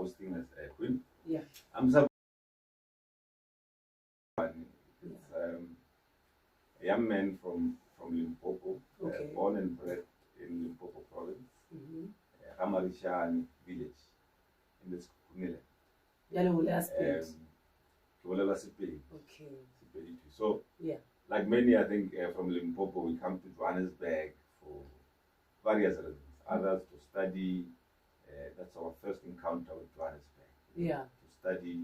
hosting us, Queen. Yeah. I'm it's a young man from Limpopo, born and bred in Limpopo province, Ramarishani village in the Kunile. Okay. So, like many, I think from Limpopo, we come to Johannesburg for various reasons. Others to study. That's our first encounter with Johannesburg. Yeah. To study.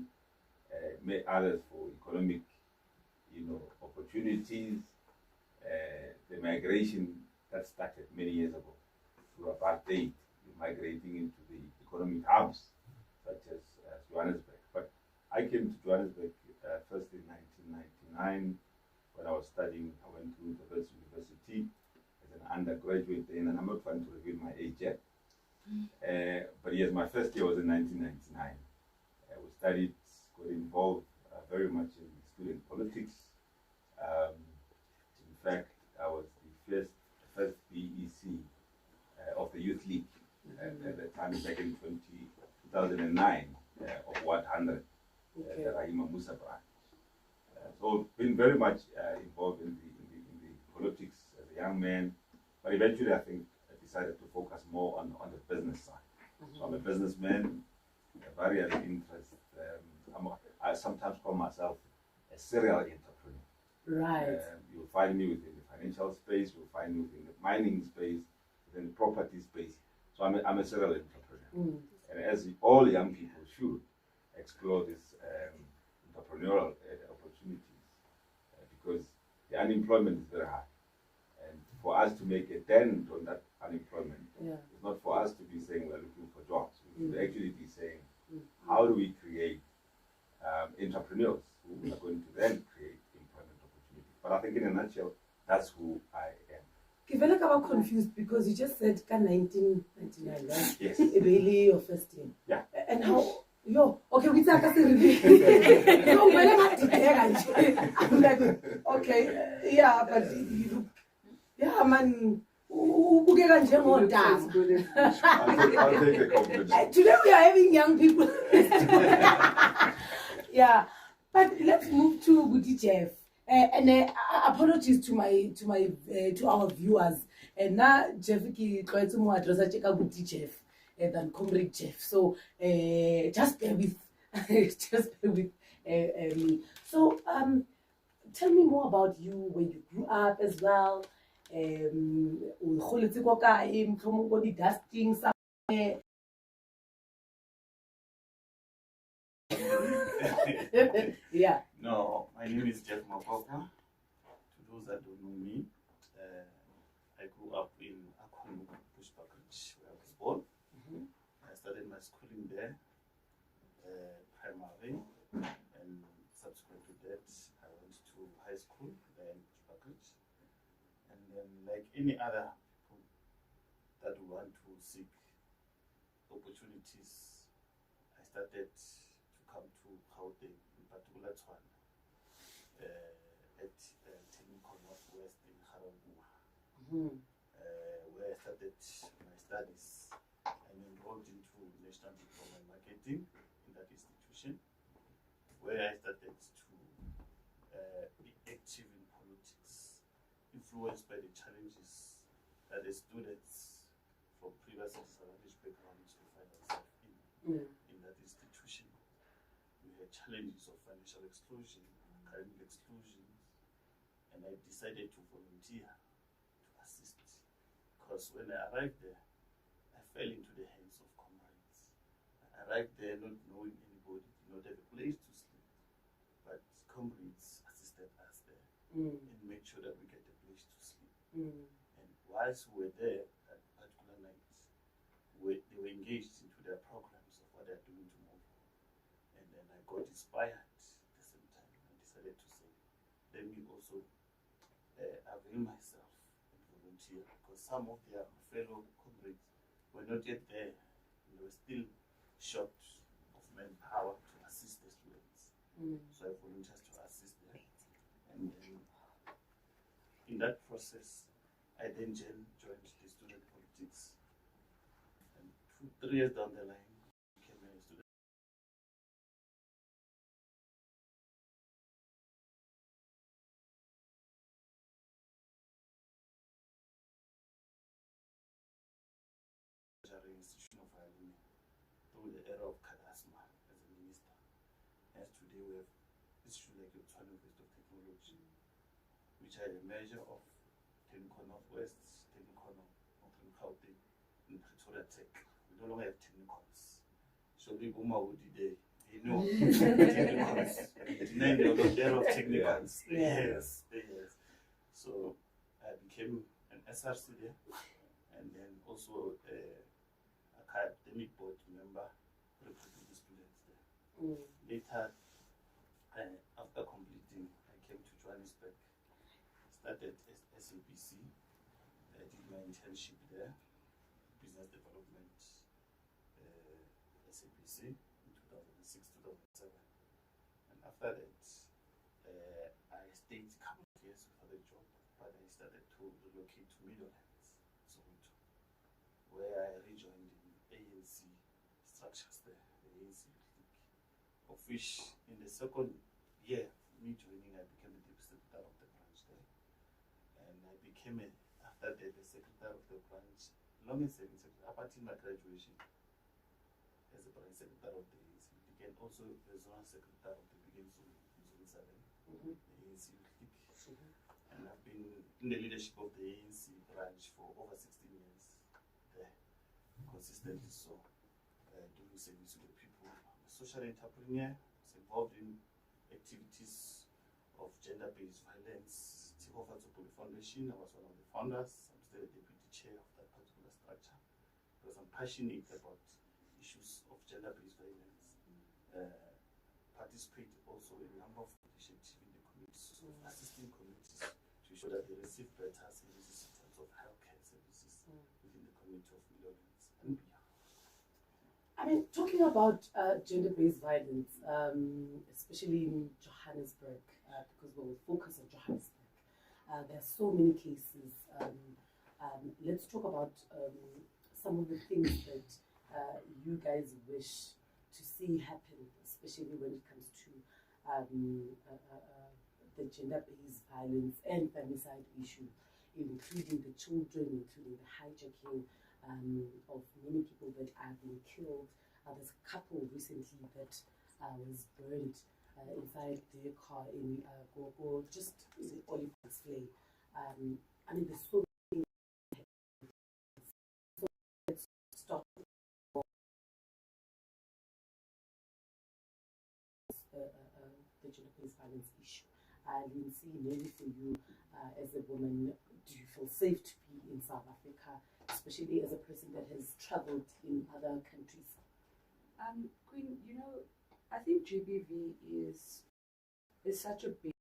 Others for economic, opportunities. The migration that started many years ago through apartheid, migrating into the economic hubs such as Johannesburg. But I came to Johannesburg first in 1999 when I was studying. I went to the University as an undergraduate then, and I'm not trying to reveal my age yet. But yes, my first year was in 1999. We studied, got involved very much in student politics. In fact, I was the first BEC of the Youth League at the time back in 2009 of Ward 100, the Rahima Musa branch. So been very much involved in the politics as a young man, but eventually I think I decided to focus more on the business side. So I'm a businessman, various interests. I sometimes call myself a serial entrepreneur. Right. You'll find me within the financial space, you'll find me within the mining space, within the property space. So I'm a serial entrepreneur. And as all young people should explore this entrepreneurial opportunities because the unemployment is very high. And for us to make a dent on that unemployment, it's not for us to be saying we're looking for jobs. We should actually be saying, how do we create entrepreneurs who are going to then create employment opportunities? But I think in a nutshell, that's who I am. I feel like I was confused because you just said 1999, right? Yes. Really your first year. Yeah. And how? Okay, we talk about I'm like, okay, yeah, but yeah, man. I'll take a compliment. Today we are having young people. Yeah, but let's move to Goody Jeff. And apologies to our viewers. And now Jeff ki try to more address Goody Jeff than Comrade Jeff. So just bear with, me. So tell me more about you, where you grew up as well. Dusting somewhere. Yeah. No, my name is Jeff Makoko. To those that don't know me, I grew up in Akonu, Bushbuckridge, where I was born. I started my schooling there, primary, and subsequent to that, I went to high school there in Bushbuckridge. And then, like any other people that want to seek opportunities, I started to come to Gauteng, in particular LENTSOANE, at Technical Northwest in Gauteng, where I started my studies and enrolled into National Diploma in Marketing in that institution, where I started to be active in politics, influenced by the challenges that the students from previous disadvantaged backgrounds will find themselves in that institution. We had challenges of financial exclusion, academic exclusion, and I decided to volunteer to assist. Because when I arrived there, I fell into the hands of comrades. I arrived there not knowing anybody, not have a place to sleep, but comrades assisted us there and made sure that we get a place to sleep. And whilst we were there that particular night, they were engaged into their programs of what they're doing tomorrow. And then I got inspired at the same time and decided to say, let me also avail myself and volunteer, because some of their fellow comrades were not yet there. They were still short of manpower to assist the students. So I volunteered to assist them. And then in that process, I then joined the student politics. And 2-3 years down the line, institution of higher learning through the era of charisma as a minister. As today we have institutions like the LENTSOANE University of Technology, which are a measure of Technical Northwest, Technical Northern Gauteng, and Pretoria Tech. We no longer have technicals. So we go MAUDI day. You know, technicals. Then there was a era of technicals. Yes. So I became an SRC there, and then also academic board member representing the students there. Later, after completing, I came to Johannesburg, started SABC, I did my internship there, business development, SABC in 2006-2007. And after that, I stayed a couple of years for the job, but I started to relocate to Middlelands, Soweto, where I rejoined the ANC structures there, the ANC clique, of which in the second year, me joining, I became the deputy secretary of the branch there. And I became, after that, the secretary of the branch, longest serving secretary, up until my graduation as the branch secretary of the ANC. Became also the zonal secretary of the beginning zone, Zone 7, the ANC clique. And I've been in the leadership of the ANC branch for over 16 years there, consistently so, doing service to the people. I'm a social entrepreneur, was involved in activities of gender-based violence, Tihofa Tsopoli Foundation. I was one of the founders. I'm still the deputy chair of that particular structure because I'm passionate about issues of gender-based violence. Participate also in a number of initiatives in the communities, so assisting communities to ensure that they receive better services in terms of healthcare services within the community of Middlelands and beyond. I mean, talking about gender-based violence, especially in Johannesburg, because we'll focus on Johannesburg, there are so many cases. Let's talk about some of the things that you guys wish to see happen, especially when it comes to the gender-based violence and femicide issue, including the children, including the hijacking of many people that are being killed. There's a couple recently that was burned inside their car in Gogo, just is it Oliver's Flay. I mean, there's so many things. So let's stop the gender-based violence issue. Lindsay, maybe for you as a woman, do you feel safe to be in South Africa, especially as a person that has traveled in other countries? Queen, you know, I think GBV is such a big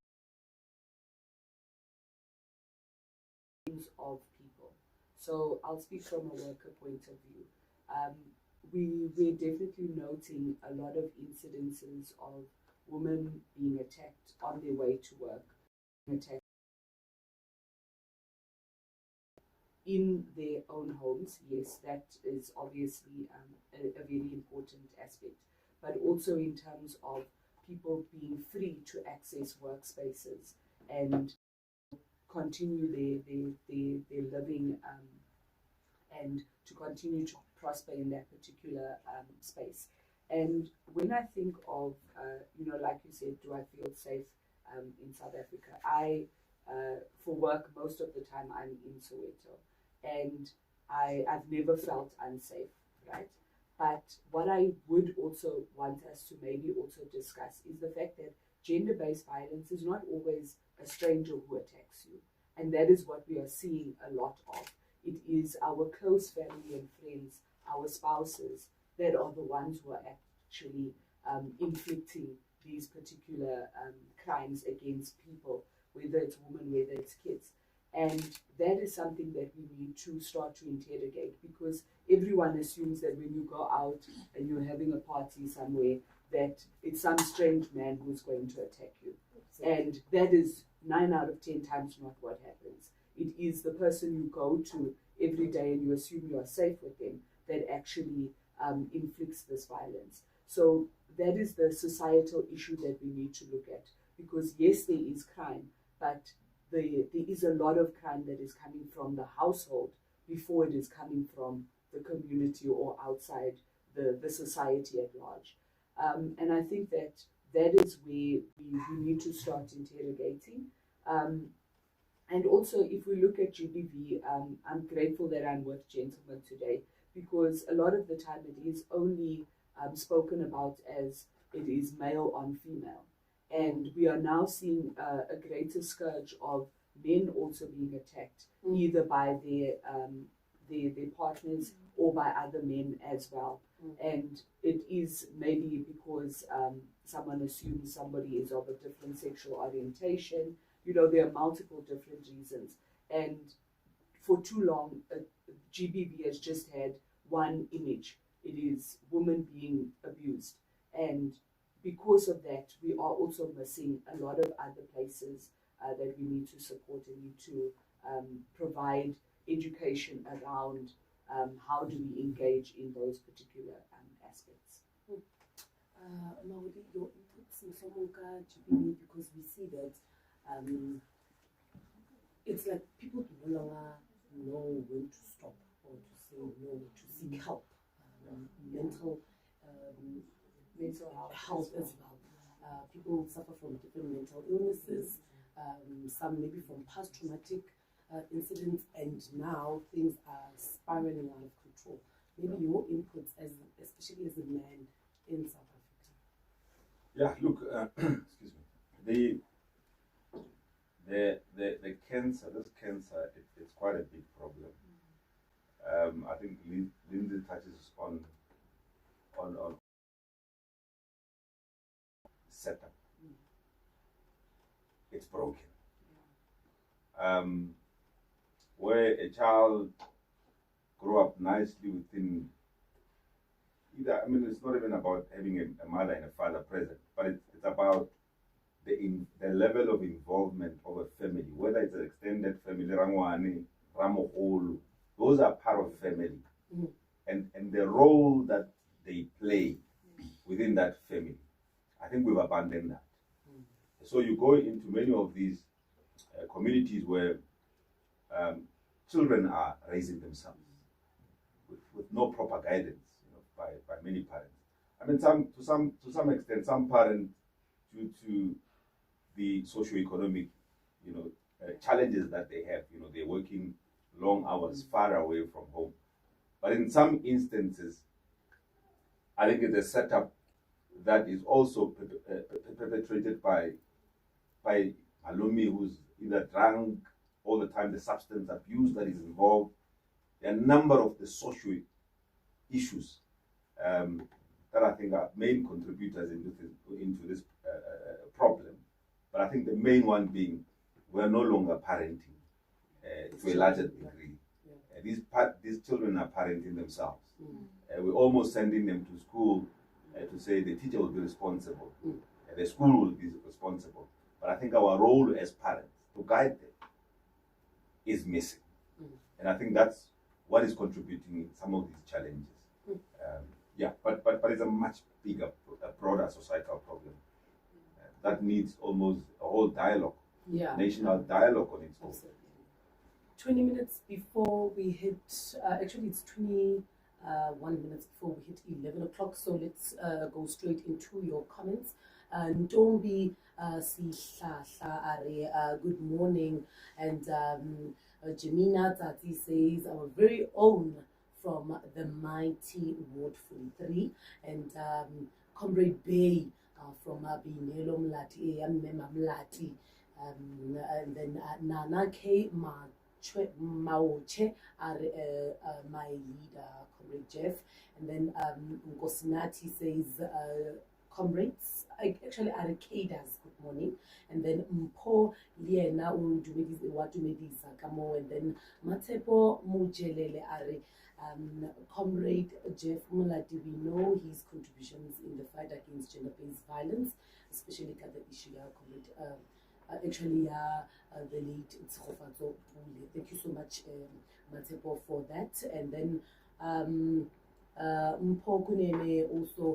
of people. So I'll speak from a worker point of view. We're definitely noting a lot of incidences of women being attacked on their way to work, attacked in their own homes. Yes, that is obviously a very important aspect, but also in terms of people being free to access workspaces and continue their living and to continue to prosper in that particular space. And when I think of, you know, like you said, do I feel safe in South Africa? For work, most of the time I'm in Soweto, and I've never felt unsafe, right? But what I would also want us to maybe also discuss is the fact that gender-based violence is not always a stranger who attacks you. And that is what we are seeing a lot of. It is our close family and friends, our spouses, that are the ones who are actually inflicting these particular crimes against people, whether it's women, whether it's kids. And that is something that we need to start to interrogate, because everyone assumes that when you go out and you're having a party somewhere, that it's some strange man who's going to attack you. And that is 9 out of 10 times not what happens. It is the person you go to every day and you assume you are safe with them that actually inflicts this violence. So that is the societal issue that we need to look at, because yes, there is crime, but there is a lot of crime that is coming from the household before it is coming from the community community or outside the society at large. And I think that is where we need to start interrogating. And also, if we look at GBV, I'm grateful that I'm with gentlemen today, because a lot of the time it is only spoken about as it is male on female. And we are now seeing a greater scourge of men also being attacked, either by their partners or by other men as well. And it is maybe because someone assumes somebody is of a different sexual orientation. You know, there are multiple different reasons. And for too long, GBV has just had one image. It is women being abused. And because of that, we are also missing a lot of other places that we need to support and need to provide education around how do we engage in those particular aspects. Maudi, your inputs in Somonka GBV, because we see that it's like people do no longer know when to stop or to say no, to seek help. Mental health as well. People suffer from different mental illnesses, some maybe from past traumatic incidents, and now things are spiraling out of control. Maybe your inputs, especially as a man in South Africa. Yeah, look, excuse me. The cancer, this cancer, it's quite a big problem. I think Lindsay touches on setup. It's broken. Where a child grew up nicely within either, I mean, it's not even about having a mother and a father present, but it's about the level of involvement of a family, whether it's an extended family, Rangwane, Ramoholo, those are part of family. And the role that they play within that family, I think we've abandoned that. So you go into many of these communities where children are raising themselves with no proper guidance, by many parents. I mean, to some extent, some parents, due to the socio-economic, challenges that they have, they're working long hours far away from home. But in some instances, I think it's a setup that is also perpetrated by Malumi, who's either drunk all the time, the substance abuse that is involved. There are a number of the social issues that I think are main contributors into this problem. But I think the main one being we're no longer parenting to a larger degree. These children are parenting themselves. We're almost sending them to school to say the teacher will be responsible, the school will be responsible. But I think our role as parents to guide them is missing. And I think that's what is contributing in some of these challenges. But it's a much bigger, a broader societal problem that needs almost a whole dialogue, national dialogue on its own. 20 minutes before we hit, actually it's 21 minutes before we hit 11 o'clock, so let's go straight into your comments. Ntombi Sihlahla, good morning, and Jemina Tati says, our very own from the mighty Ward 43, and Comrade Bay from Binelo MLATI, MLATI, and then Nana K. Mauche are my leader, Comrade Jeff, and then Ngosinati says, comrades, actually Arcaders, good morning, and then Mpo Liena Watumedisa Kamo, and then Matepo Mujelele are Comrade Jeff Mulati. We know his contributions in the fight against gender-based violence, especially the issue Comrade the late Tshofatso. Thank you so much, Matepo, for that. And then Mpo Kuneme also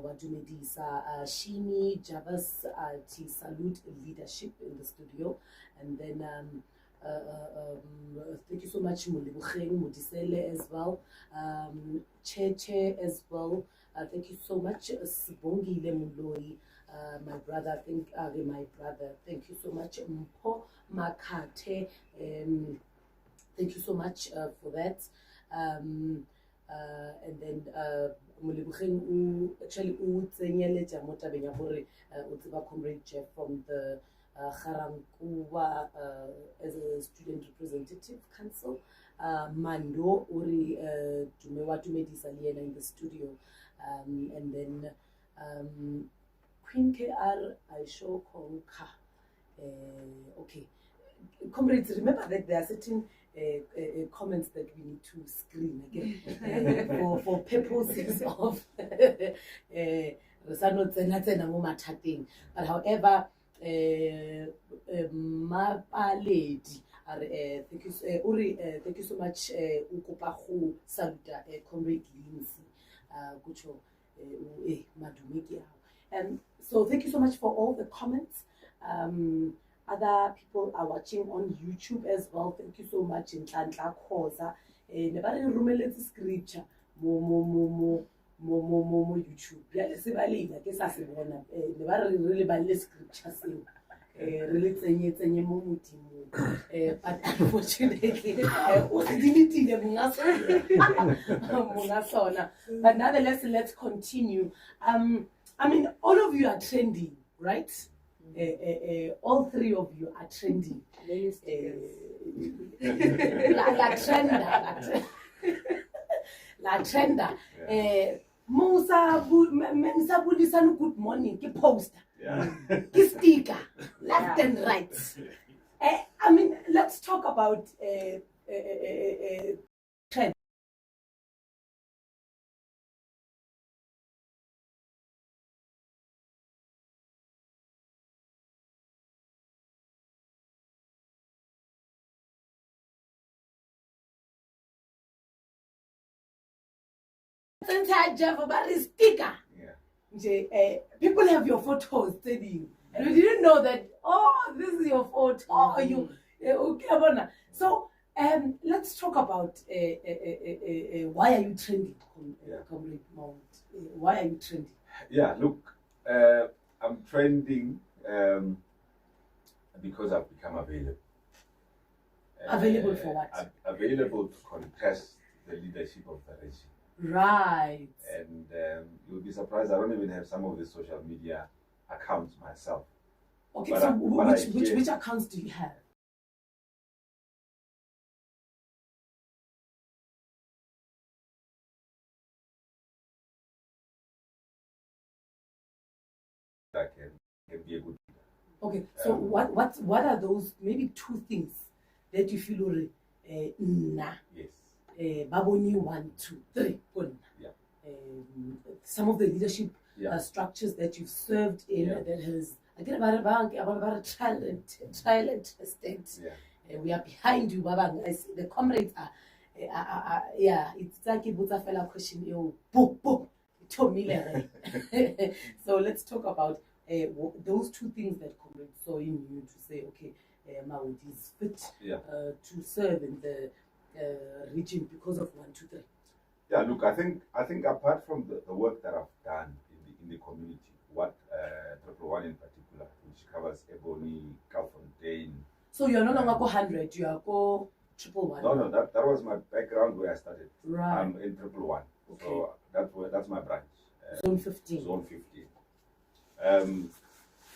Wadumedisa Shimi Javas Ti salute leadership in the studio. And then Thank you so much, Molebogeng Modisele as well. Che as well. Thank you so much, Sibongile Muloi, my brother. My brother. Thank you so much, Mpo Makate. Thank you so much for that. And then Molebogeng actually utsenyeletsa mo tabeng ya gore o tseba Comrade Jeff from the Garankuwa as a student representative council. Mando uri tumedisa liena in the studio. And then Queen KR I show Konka. Okay, comrades, remember that there are certain comments that we need to screen again for purposes of but however Mapaledi thank you so much ukopa go saluta Comrade LYNDSAY kucho madumeki yao. And so thank you so much for all the comments. Other people are watching on YouTube as well. Thank you so much in Tlantla Khoza. Nebare rumeletse scripture mo YouTube. Ya se baleng ke sa se bona. Nebare really bale scripture seng. Really tsenye mo modimo. But unfortunately, o dilitile monga sona. But nonetheless, let's continue. I mean, all of you are trending, right? All three of you are trending. La trender. Musa Bulisanu, good morning. Ki poster. Ki sticker. Left and right. I mean, let's talk about trend. Sticker. People have your photos studying, and we didn't know that. Oh, this is your photo. Oh, you okay? So, let's talk about why are you trending, Comrade Mount? Why are you trending? Yeah, look, I'm trending because I've become available. Available for what? Available to contest the leadership of the region. Right. And you'll be surprised, I don't even have some of the social media accounts myself. Okay, but so which accounts do you have? That can be a good leader. Okay, so what are those maybe two things that you feel nah? Yes. Baboni 1, 2, 3. Yeah. Some of the leadership structures that you've served in that has about trial and tested. Yeah. We are behind you, Babang. I see the comrades are it's like a fella question. So let's talk about those two things that comrades saw in you to say, okay, Maudi is fit to serve in the region because of 1, 2, 3. Yeah, look, I think apart from the work that I've done in the community, what Entrepreneurship in particular, which covers Ebony, Calfontaine. So you're no longer go 100, you are go 111. No, that was my background where I started. Right. I'm in 111. Okay. So that's my branch. Zone 15. Zone 15.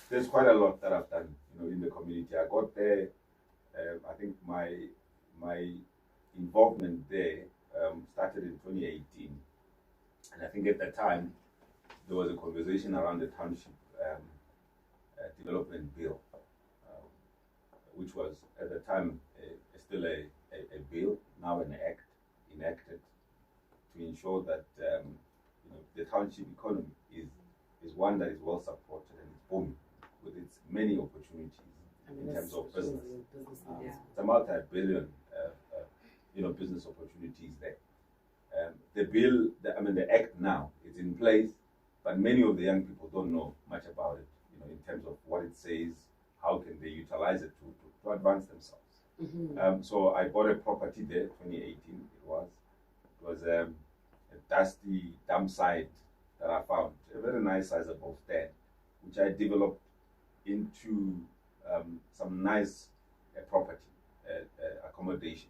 There's quite a lot that I've done, in the community. I got there. I think my involvement there started in 2018, and I think at that time there was a conversation around the township development bill, which was at the time still a bill, now an act enacted to ensure that the township economy is one that is well supported and it's booming with its many opportunities in terms of business. It's a multi-billion business opportunities there. The bill, the act now is in place, but many of the young people don't know much about it, in terms of what it says, how can they utilize it to advance themselves. so I bought a property there, 2018 it was. It was a dusty dump site that I found, a very nice sizable stand, which I developed into some nice property accommodation.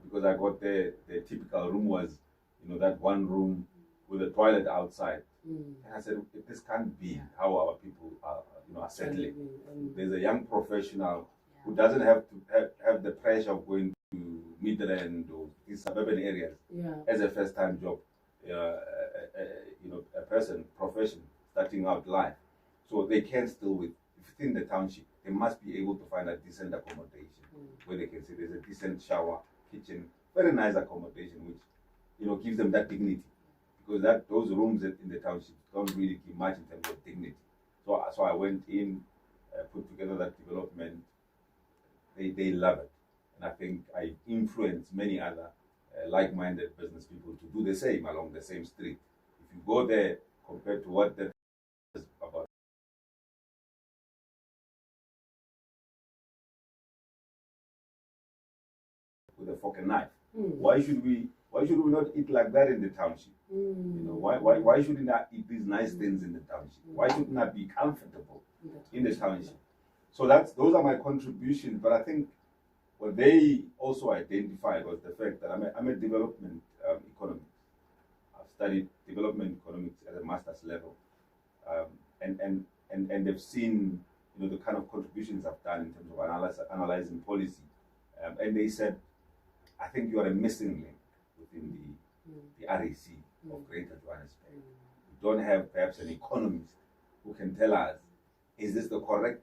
Because I got there, the typical room was, you know, that one room with a toilet outside. And I said, this can't be how our people are, you know, are settling. There's a young professional who doesn't have to have the pressure of going to Midrand or these suburban areas as a first-time job, you know, a person, profession, starting out life. So they can still, within the township, they must be able to find a decent accommodation where they can say there's a decent shower, kitchen, very nice accommodation, which, you know, gives them that dignity. Because those rooms in the township don't really give much in terms of dignity. So I went in, put together that development. They love it. And I think I influenced many other like-minded business people to do the same along the same street. If you go there, compared to what that is about, with a fork and knife. Why should we not eat like that in the township? You know, why shouldn't I eat these nice things in the township? Why shouldn't I be comfortable in the township? So those are my contributions. But I think what they also identified was the fact that I'm a development economist. I've studied development economics at a master's level, and they've seen, you know, the kind of contributions I've done in terms of analyzing policy, and they said, I think you are a missing link within the RAC of Greater Johannesburg. We don't have perhaps an economist who can tell us, is this the correct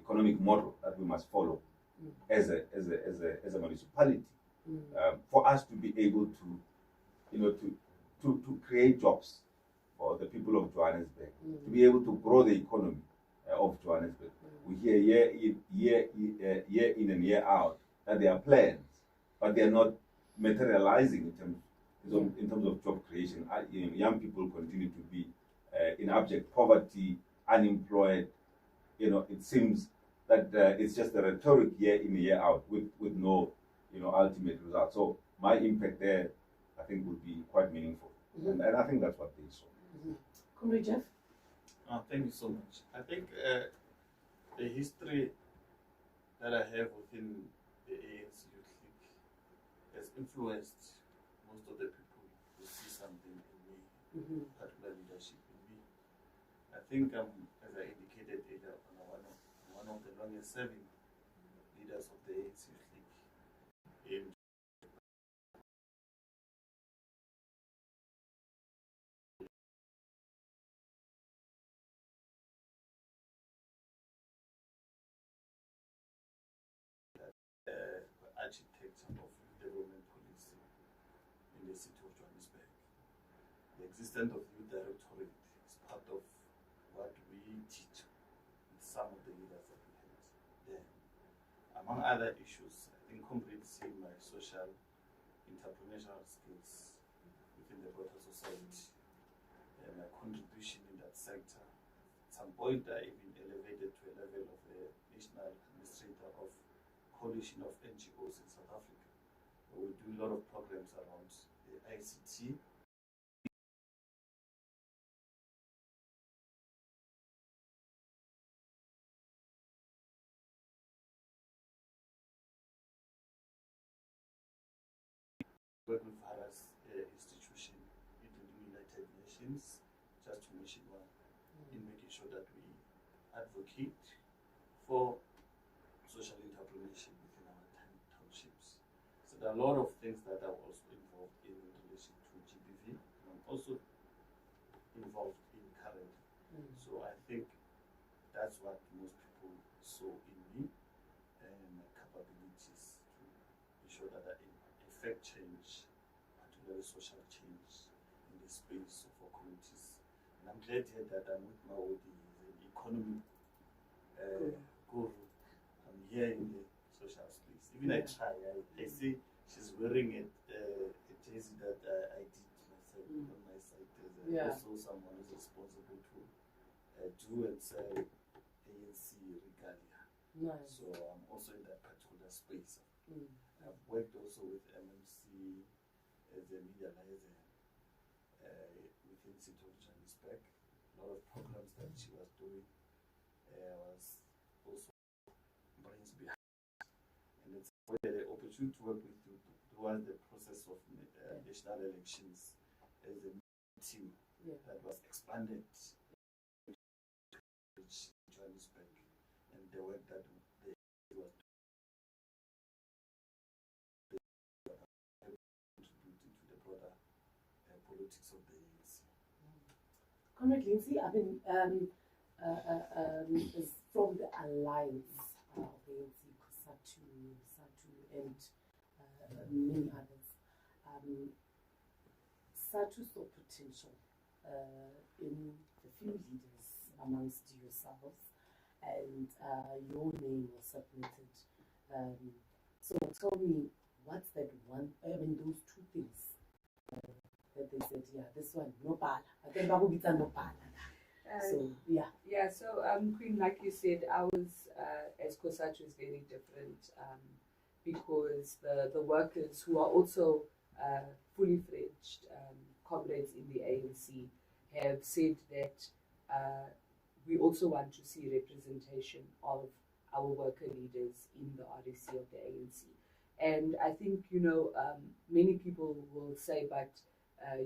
economic model that we must follow as a municipality, for us to be able to, you know, to create jobs for the people of Johannesburg, to be able to grow the economy of Johannesburg. We hear year in and year out that there are plans, but they are not materializing in terms of job creation. You know, young people continue to be in abject poverty, unemployed. You know, it seems that it's just a rhetoric year in and year out with no, you know, ultimate result. So my impact there, I think, would be quite meaningful, and I think that's what they saw. Comrade Jeff? Thank you so much. I think the history that I have within the ANC Youth League has influenced most of the people who see something in me, particular leadership in me. I think, as I indicated earlier, I'm one of the longest serving leaders of the ANC Youth League in architect of development policy in the city of Johannesburg. The existence of youth directorate is part of what we teach with some of the leaders that we had there. Among other issues, I think comprehensive my social entrepreneurial skills within the broader society and my contribution in that sector. At some point, I even elevated to a level of a national administrator of coalition of NGOs in South Africa. We do a lot of programs around the ICT. Work with various institutions, including United Nations, just to mention one, in making sure that we advocate for social entrepreneurship within our townships. So there are a lot of things that are also involved in relation to GBV, and I'm also involved in current. So I think that's what most people saw in me and my capabilities to ensure that I effect change, particularly social change in the space of our communities. And I'm glad here that I'm with MAUDI, the economy guru. Here in the social space. Even I try, I see she's wearing a jersey that I did myself on my site. There's also someone who's responsible to do and sell ANC regalia. So I'm also in that particular space. I've worked also with MLC as a media liaison within City of Johannesburg. A lot of programs that she was doing was also brains behind. And it's the opportunity to work with you towards the process of national elections as a team that was expanded in Johannesburg, and the work that they was contributing to the broader politics of the ANC. Comrade Lindsay, I mean, is from the alliance of the ANC, SATU, and many others. SATU saw potential in the few leaders amongst yourselves, and your name was submitted. So tell me, what's that one? I mean, those two things that they said, yeah, this one, no bala. I think Babu Bita no bala. So yeah. Yeah, so Queen, like you said, ours as COSATU is very different because the workers who are also fully fledged comrades in the ANC have said that we also want to see representation of our worker leaders in the REC of the ANC. And I think, you know, many people will say, but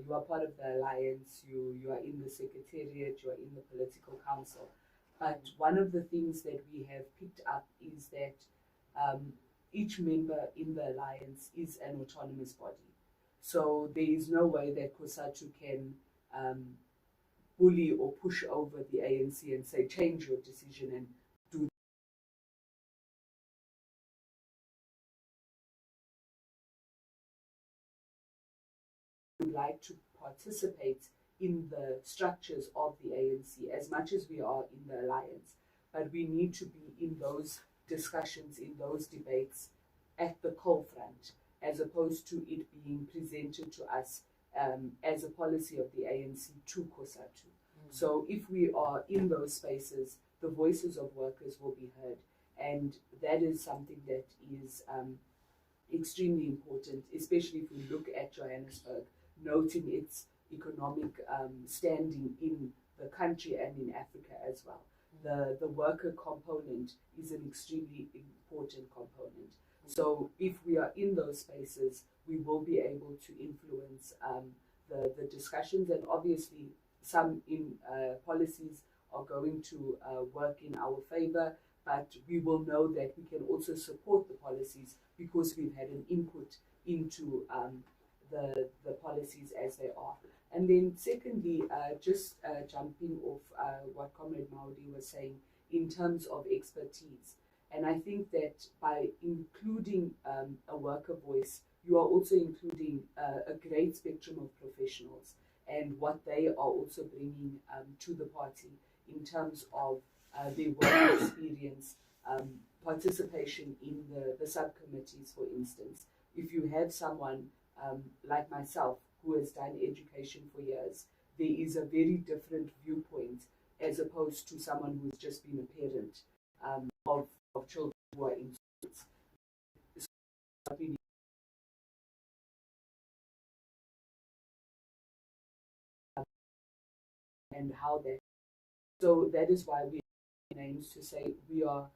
you are part of the alliance, you are in the secretariat, you are in the political council. But one of the things that we have picked up is that each member in the alliance is an autonomous body. So there is no way that COSATU can bully or push over the ANC and say, change your decision and do. We would like to participate in the structures of the ANC as much as we are in the alliance, but we need to be in those discussions, in those debates at the coal front, as opposed to it being presented to us as a policy of the ANC to COSATU. So if we are in those spaces, the voices of workers will be heard, and that is something that is extremely important, especially if we look at Johannesburg, noting its economic standing in the country and in Africa as well. The worker component is an extremely important component. So if we are in those spaces, we will be able to influence the discussions, and obviously some policies are going to work in our favor, but we will know that we can also support the policies because we've had an input into the policies as they are. And then secondly, just jumping off what Comrade MAUDI was saying in terms of expertise. And I think that by including a worker voice, you are also including a great spectrum of professionals and what they are also bringing to the party in terms of their work experience, participation in the subcommittees, for instance. If you have someone like myself who has done education for years, there is a very different viewpoint as opposed to someone who's just been a parent of children who are in schools. And how that. So that is why we have names to say we are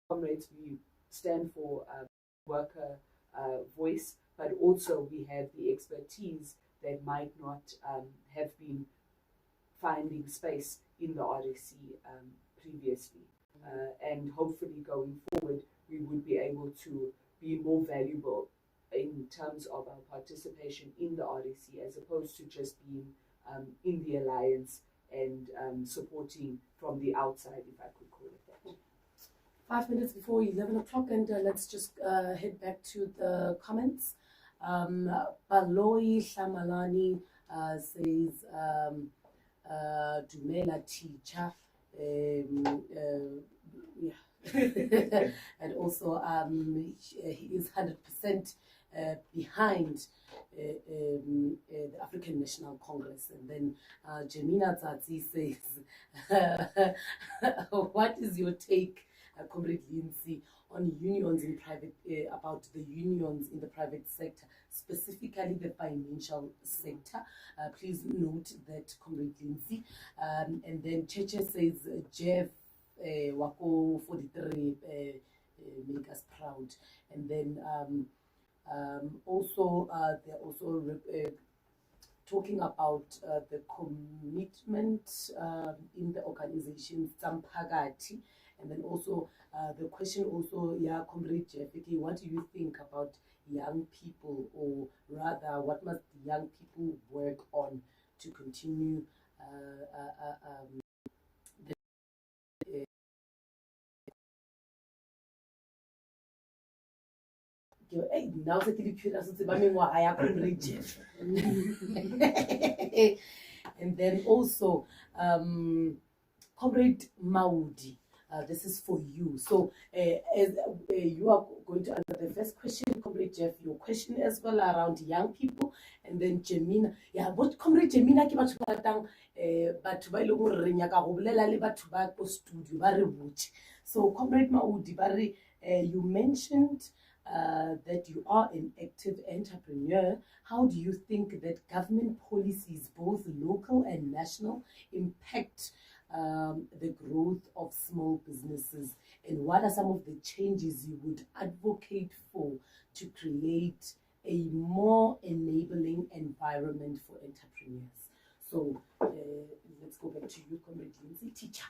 comrades, we stand for worker voice, but also we have the expertise that might not have been finding space in the RSC previously. And hopefully going forward, we would be able to be more valuable in terms of our participation in the RSC as opposed to just being in the alliance and supporting from the outside, if I could call it that. 5 minutes before 11 o'clock, and let's just head back to the comments. Paloi Shamalani says, Dumela teacher. Yeah. And also he is 100% behind the African National Congress. And then Jemina Tsatsi says, what is your take, Comrade Lindsay, on unions in private, about the unions in the private sector, specifically the financial sector. Please note that, Comrade Lindsay. And then Cheche says, Jeff Wako 43, make us proud. And then also they're also talking about the commitment in the organization Sampagati. And then also the question also, yeah, Comrade Jeff, okay, what do you think about young people, or rather what must young people work on to continue now se ke diphira se ba mengwaga ya Comrade Jeff. And then also Comrade MAUDI, this is for you. So as you are going to answer the first question, Comrade Jeff, your question as well around young people, and then Jemina. Yeah, what Comrade Jemina ke batho ba ratang batho ba ile go re nya ka go bolela le batho ba ko studio ba re botse. So Comrade MAUDI, ba re you mentioned that you are an active entrepreneur. How do you think that government policies, both local and national, impact the growth of small businesses? And what are some of the changes you would advocate for to create a more enabling environment for entrepreneurs? So let's go back to you, Comrade Lindsay, teacher.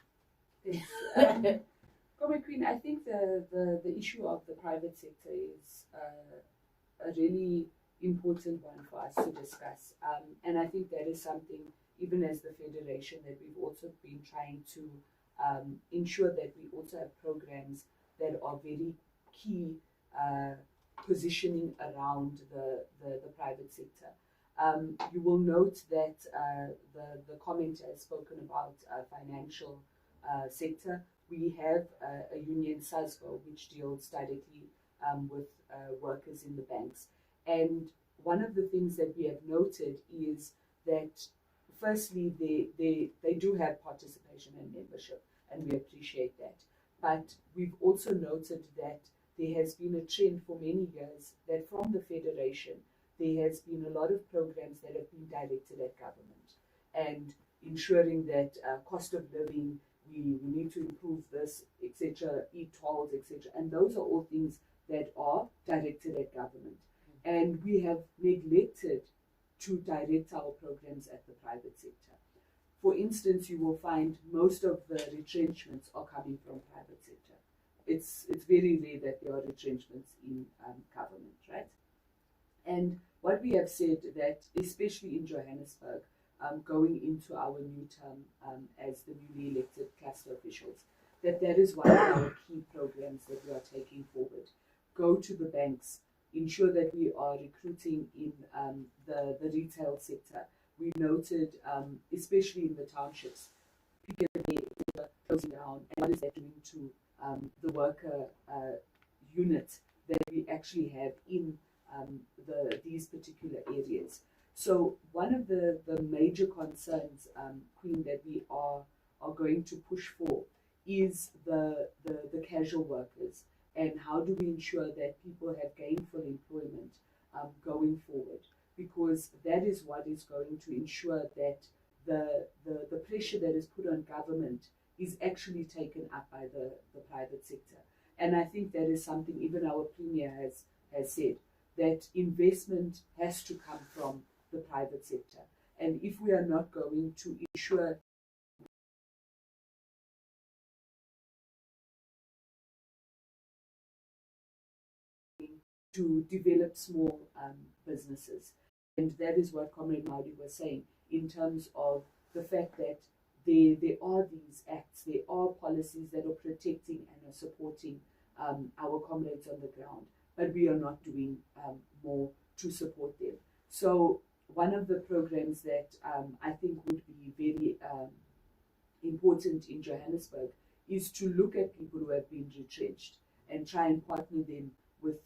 Comrade Queen, I think the issue of the private sector is a really important one for us to discuss. And I think that is something, even as the Federation, that we've also been trying to ensure that we also have programs that are very key positioning around the private sector. You will note that the commenter has spoken about financial sector. We have a union, SASGO, which deals directly with workers in the banks. And one of the things that we have noted is that, firstly, they do have participation and membership, and we appreciate that. But we've also noted that there has been a trend for many years that from the Federation, there has been a lot of programs that have been directed at government and ensuring that cost of living, we need to improve this, etc., e-tolls, etc. And those are all things that are directed at government. And we have neglected to direct our programs at the private sector. For instance, you will find most of the retrenchments are coming from private sector. It's very rare that there are retrenchments in government, right? And what we have said that, especially in Johannesburg, going into our new term as the newly elected cluster officials, that is one of our key programs that we are taking forward. Go to the banks, ensure that we are recruiting in the retail sector. We noted, especially in the townships, people are closing down, and what is that doing to the worker unit that we actually have in these particular areas. So one of the major concerns, Queen, that we are going to push for is the casual workers, and how do we ensure that people have gainful employment going forward, because that is what is going to ensure that the pressure that is put on government is actually taken up by the private sector. And I think that is something even our Premier has said, that investment has to come from the private sector. And if we are not going to ensure to develop small businesses, and that is what Comrade MAUDI was saying, in terms of the fact that there are these acts, there are policies that are protecting and are supporting our comrades on the ground, but we are not doing more to support them. So one of the programs that I think would be very important in Johannesburg is to look at people who have been retrenched and try and partner them with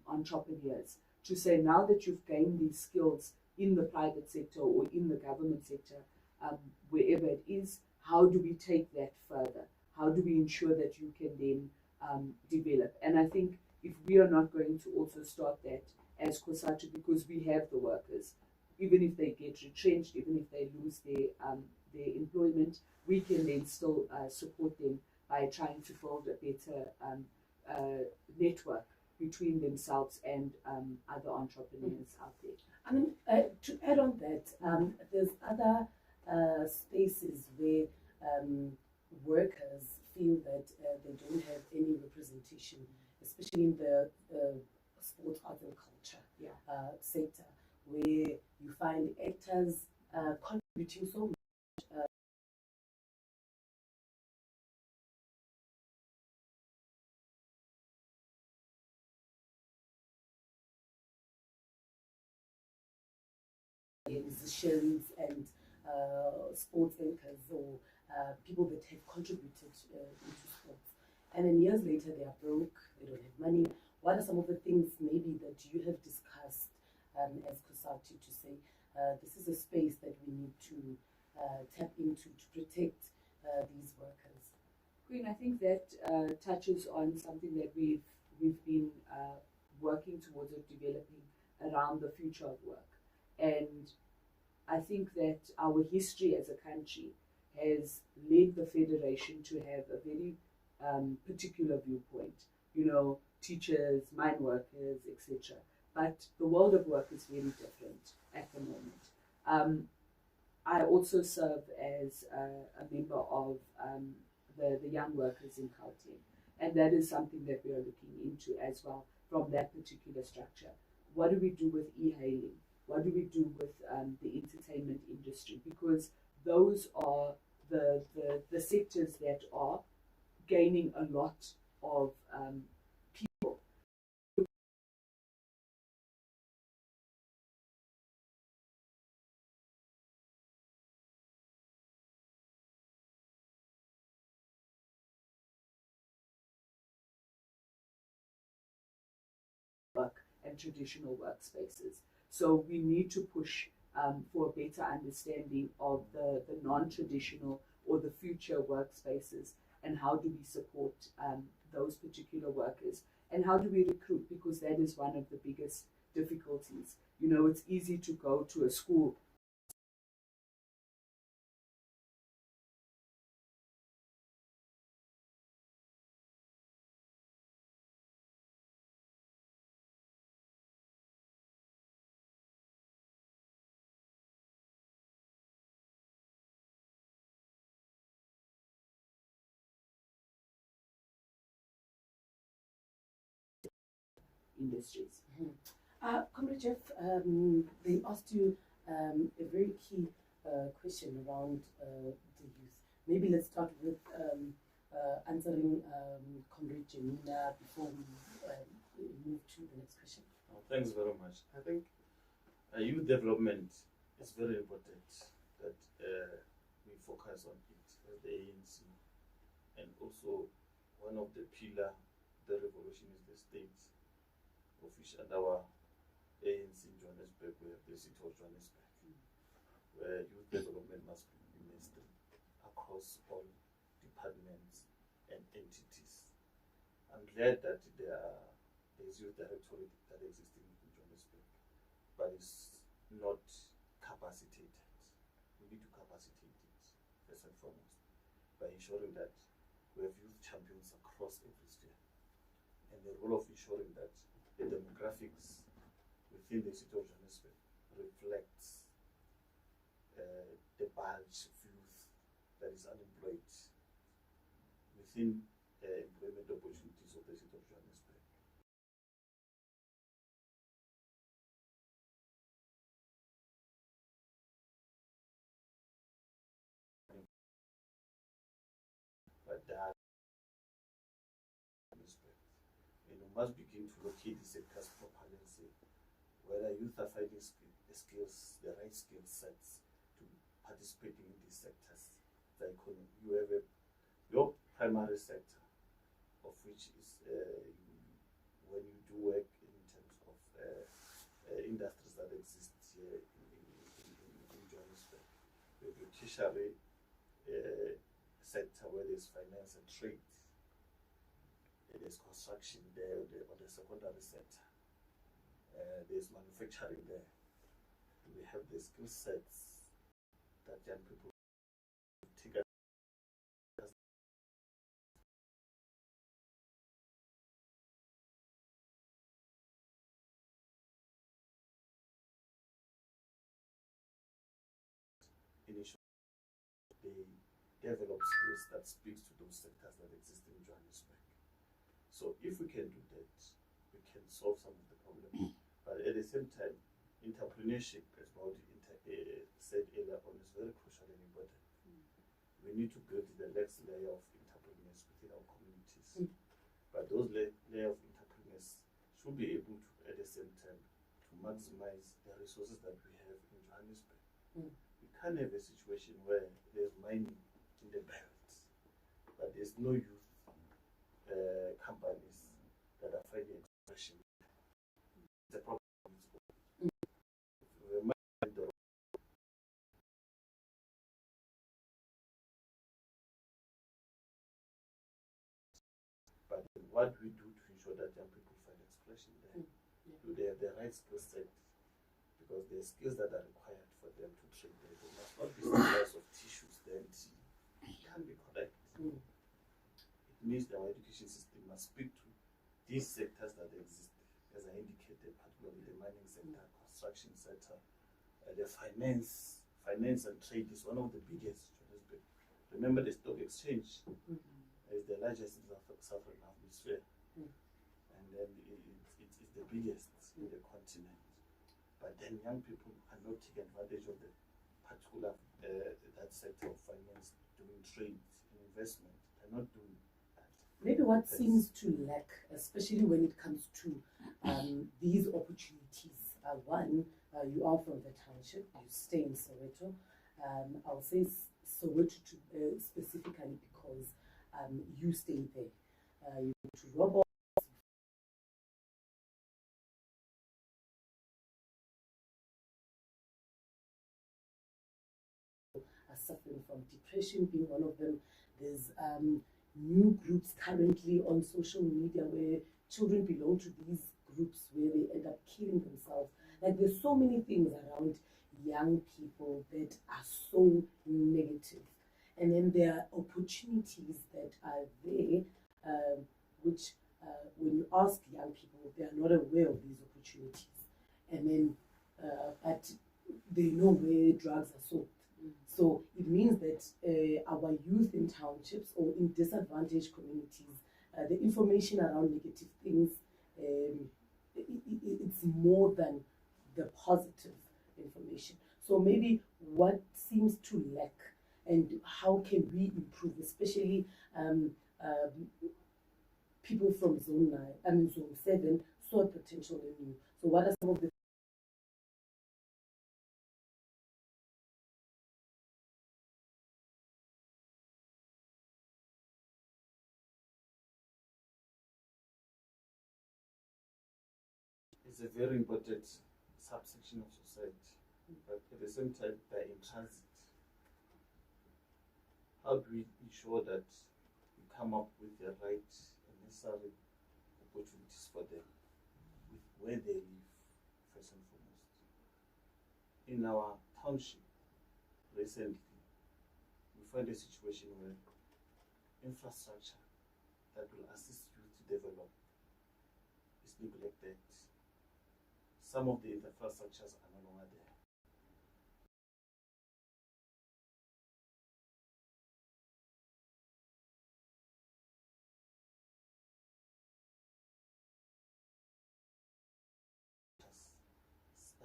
entrepreneurs, to say, now that you've gained these skills in the private sector or in the government sector, wherever it is, how do we take that further? How do we ensure that you can then develop. And I think if we are not going to also start that as COSATU, because we have the workers, even if they get retrenched, even if they lose their employment, we can then still support them by trying to build a better network between themselves and other entrepreneurs out there. I mean, to add on that, there's other spaces where workers feel that they don't have any representation, especially in the sports, arts and culture sector, where you find actors contributing so much. Musicians and sports anchors or people that have contributed into sports, and then years later they are broke, they don't have money. What are some of the things maybe that you have discussed as COSATU to say this is a space that we need to tap into to protect these workers? Queen, I think that touches on something that we've been working towards of developing around the future of work. And I think that our history as a country has led the Federation to have a very particular viewpoint, you know, teachers, mine workers, etc. But the world of work is very different at the moment. I also serve as a member of the young workers in Gauteng, and that is something that we are looking into as well from that particular structure. What do we do with e-hailing? What do we do with the entertainment industry? Because those are the sectors that are gaining a lot of people. Work and traditional workspaces. So we need to push for a better understanding of the non-traditional or the future workspaces, and how do we support those particular workers, and how do we recruit, because that is one of the biggest difficulties. You know, it's easy to go to a school industries. Comrade Jeff, they asked you a very key question around the youth. Maybe let's start with answering Comrade Janina before we move to the next question. Oh, thanks very much. I think youth development is very important that we focus on it as the ANC, and also one of the pillar of the revolution is the state, of which at our ANC in Johannesburg we have the city of Johannesburg, where youth development must be mainstream across all departments and entities. I'm glad that there is youth directorate that exists in Johannesburg, but it's not capacitated. We need to capacitate it first and foremost by ensuring that we have youth champions across every sphere, and the role of ensuring that the demographics within the city of Johannesburg reflects the bulge of youth that is unemployed within employment opportunities of the city of Johannesburg. But that we must begin to locate the sectors properly and say whether youth are finding the right skill sets to participating in these sectors. The economy, you have your primary sector, of which is when you do work in terms of industries that exist here in Johannesburg. You have your tertiary sector, where there's finance and trade. there's construction there on the secondary sector. There's manufacturing there. We have the skill sets that young people take as initial. They develop skills that speaks to those sectors that exist in Johannesburg. So if we can do that, we can solve some of the problems. But at the same time, entrepreneurship, as Maudi said earlier on, is very crucial and important. We need to build the next layer of entrepreneurs within our communities. But those layer of entrepreneurs should be able to, at the same time, to maximize the resources that we have in Johannesburg. We can't have a situation where there's mining in the belt, but there's no youth companies that are finding expression. The problem is but what we do to ensure that young people find expression there, do they have the right skill set? Because the skills that are required for them to trade there, they must not be suppliers of tissues that can be correct. It means that our education system must speak to these sectors that exist, as I indicated, particularly the mining sector, construction sector, the finance and trade is one of the biggest. Remember, the stock exchange is the largest in the Southern Hemisphere, and then it's the biggest in the continent. But then young people are not taking advantage of the particular that sector of finance, doing trade and investment. They're not doing that. Maybe what seems to lack, especially when it comes to these opportunities, one, you are from the township, you stay in Soweto. I'll say Soweto specifically because you stay there. You go to Joburg. Are suffering from depression, being one of them. There's new groups currently on social media where children belong to these groups where they end up killing themselves. Like, there's so many things around young people that are so negative. And then there are opportunities that are there, which when you ask young people, they are not aware of these opportunities. And then, but they know where drugs are sold. So it means that our youth in townships or in disadvantaged communities, the information around negative things, it's more than the positive information. So maybe what seems to lack and how can we improve, especially people from Zone 7 saw potential in you. So what are some of the It's a very important subsection of society, but at the same time, they're in transit. How do we ensure that we come up with the right and necessary opportunities for them, with where they live, first and foremost? In our township, recently, we find a situation where infrastructure that will assist you to develop is neglected. Some of the infrastructures are no longer there.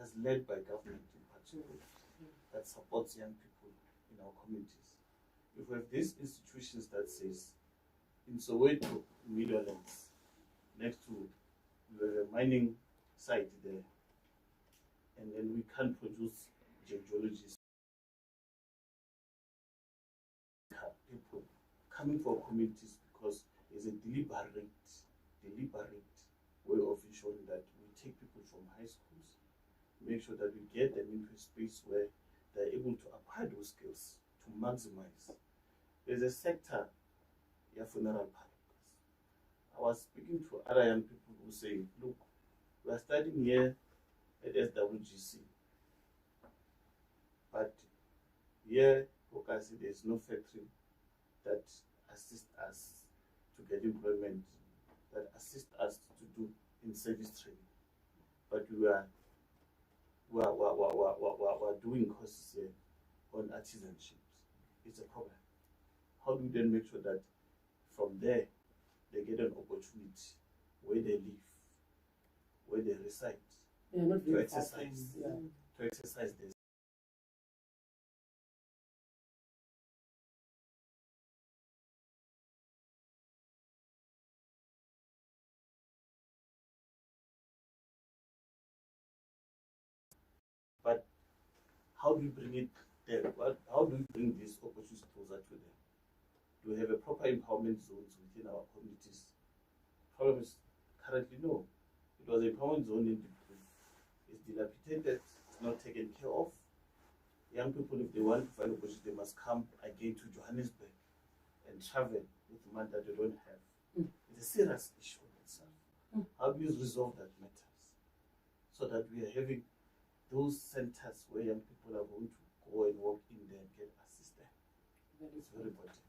As led by government in particular, that supports young people in our communities. If we have these institutions that says, in Soweto, Midlands, next to, we have a mining site there, and then we can't produce geologists, people coming from communities, because there's a deliberate way of ensuring that we take people from high schools, make sure that we get them into a space where they're able to apply those skills to maximize. There's a sector, funeral parlors. I was speaking to other young people who say, look, we are studying here at SWGC, but here, HUGHES, there is no factory that assists us to get employment, that assists us to do in service training. But we are doing courses here on artisanship. It's a problem. How do we then make sure that from there they get an opportunity where they live, where they reside, to exercise, to exercise this. But how do you bring it there? How do you bring these opportunities closer to them? Do we have a proper empowerment zones within our communities? Problem is currently no. It was a empowerment zone in it's dilapidated, it's not taken care of. Young people, if they want to find opportunity, they must come again to Johannesburg and travel with money that they don't have. It's a serious issue in itself. How do you resolve that matters? So that we are having those centers where young people are going to go and walk in there and get assistance. It's very important.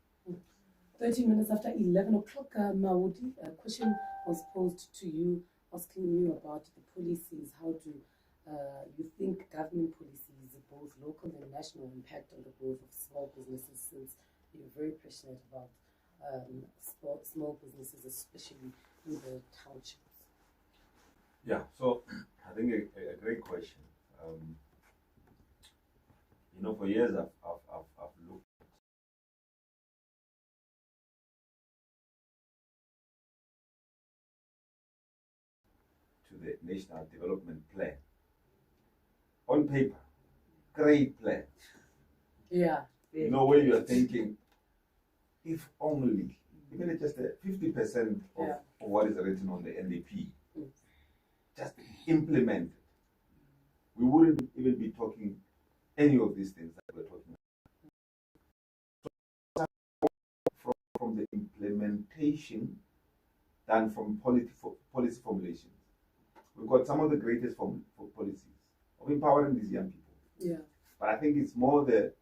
13 minutes after 11 o'clock, Maudi, a question was posed to you, asking you about the policies. How do you think government policies, both local and national, impact on the growth of small businesses, since you're very passionate about small businesses, especially in the townships? Yeah, so I think a great question. You know, for years I've looked to the National Development Plan. On paper, great plan. Yeah. You know, where you are thinking, if only, even if just 50% of what is written on the NDP, just implemented, we wouldn't even be talking any of these things that we're talking about. So from the implementation than from policy formulation. We've got some of the greatest policies of empowering these young people. Yeah. But I think it's more the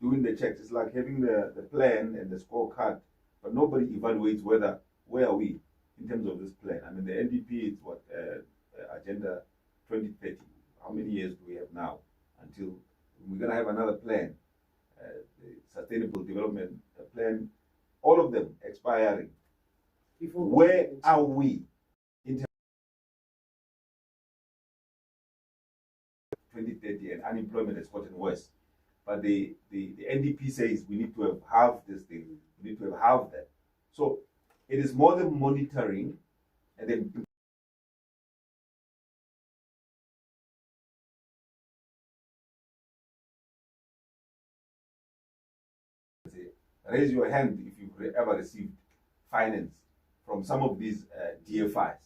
doing the checks. It's like having the plan and the scorecard, but nobody evaluates where are we in terms of this plan. I mean, the NDP is what Agenda 2030. How many years do we have now until we're going to have another plan, the Sustainable Development Plan, all of them expiring. Where are we in terms of 2030 and unemployment has gotten worse? But the NDP says we need to have this thing, we need to have that. So it is more the monitoring and then raise your hand if you've ever received finance from some of these DFIs.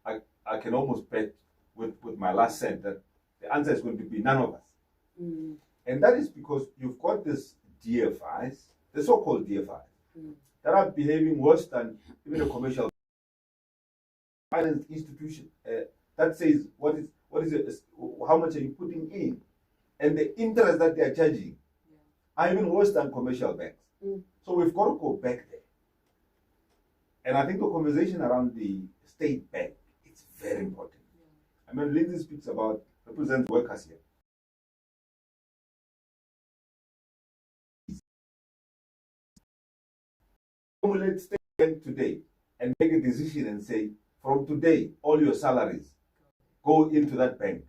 I can almost bet with my last cent that the answer is going to be none of us. And that is because you've got this DFIs, the so-called DFIs, that are behaving worse than even a commercial finance institution that says what is it, how much are you putting in, and the interest that they are charging are even worse than commercial banks. So we've got to go back there. And I think the conversation around the state bank is very important. I mean, LYNDSAY speaks about represent workers here. Formulate state bank today and make a decision and say, from today, all your salaries go into that bank.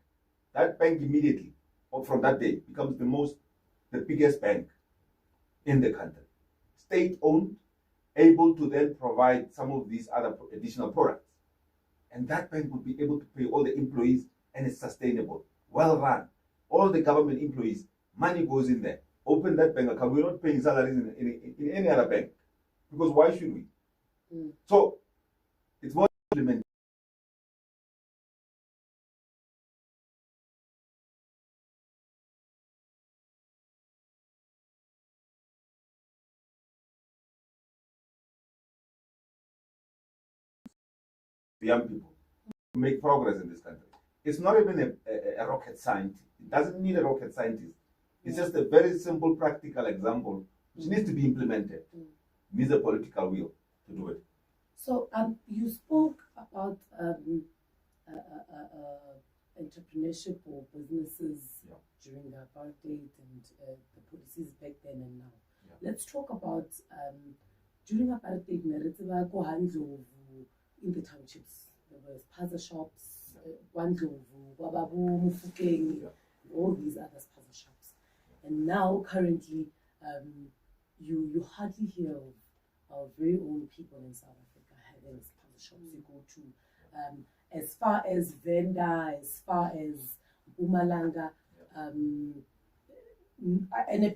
That bank immediately, or from that day, becomes the biggest bank in the country. State-owned, able to then provide some of these other additional products. And that bank would be able to pay all the employees, and it's sustainable, well run. All the government employees, money goes in there. Open that bank account. We're not paying salaries in any other bank. Because why should we? So it's more implemented. young people to make progress in this country. It's not even a rocket scientist. It doesn't need a rocket scientist. It's just a very simple, practical example which needs to be implemented. It needs a political will to do it. So you spoke about entrepreneurship or businesses during the apartheid and the policies back then and now. Let's talk about during apartheid, in the townships. There were spaza shops, Wandlovu, Wababu, Mufukeng, all these other spaza shops. And now, currently, you hardly hear of our very own people in South Africa having spaza shops. You go to as far as Venda, as far as Umalanga, and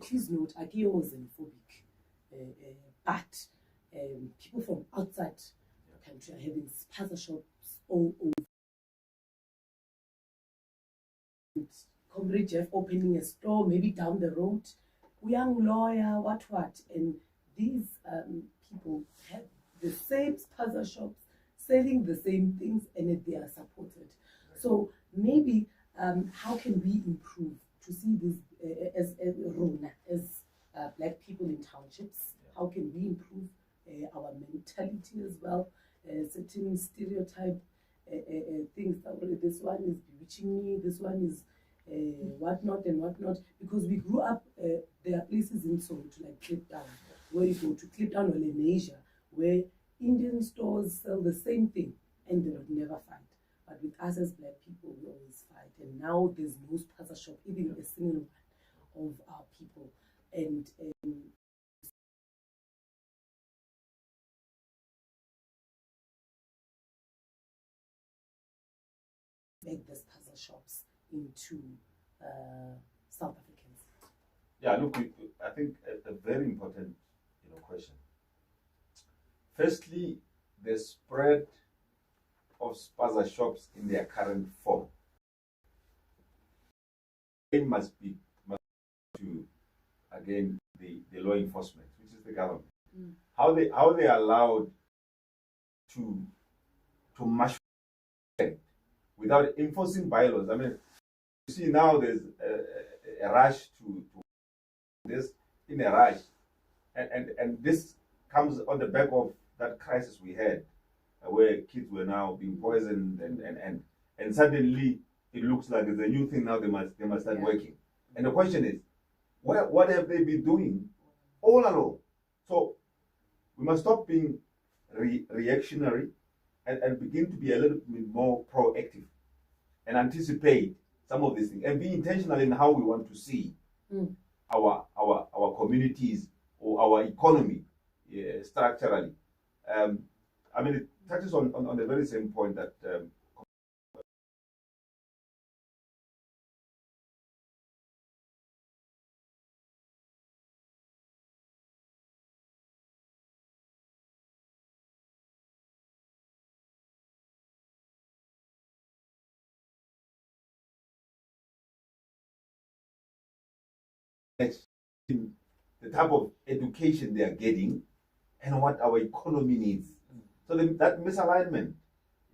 please note, Agio was xenophobic, but people from outside the country are having spaza shops all over. Comrade Jeff opening a store, maybe down the road, young lawyer, what, and these people have the same spaza shops, selling the same things, and they are supported. So maybe how can we improve to see this as Rona, as black people in townships? How can we improve our mentality as well? Certain stereotype things that this one is bewitching me, this one is whatnot and whatnot, because we grew up, there are places in Soweto like Kliptown, where you go to Kliptown or Lenasia, where Indian stores sell the same thing and they would never fight. But with us as black people, we always fight. And now there's no spaza shop, even a single one of our people. And make the spaza shops into South Africans. Yeah, look, I think a very important question. Firstly, the spread of spaza shops in their current form. It must be to, again, the law enforcement, which is the government. How they allowed to mash without enforcing bylaws. I mean, you see now there's a rush to this in a rush, and this comes on the back of that crisis we had, where kids were now being poisoned, and suddenly it looks like it's a new thing now. They must start working, and the question is, what have they been doing all along? So we must stop being reactionary and begin to be a little bit more proactive and anticipate some of these things and be intentional in how we want to see our communities or our economy structurally. I mean, it touches on the very same point that the type of education they are getting and what our economy needs. So that misalignment,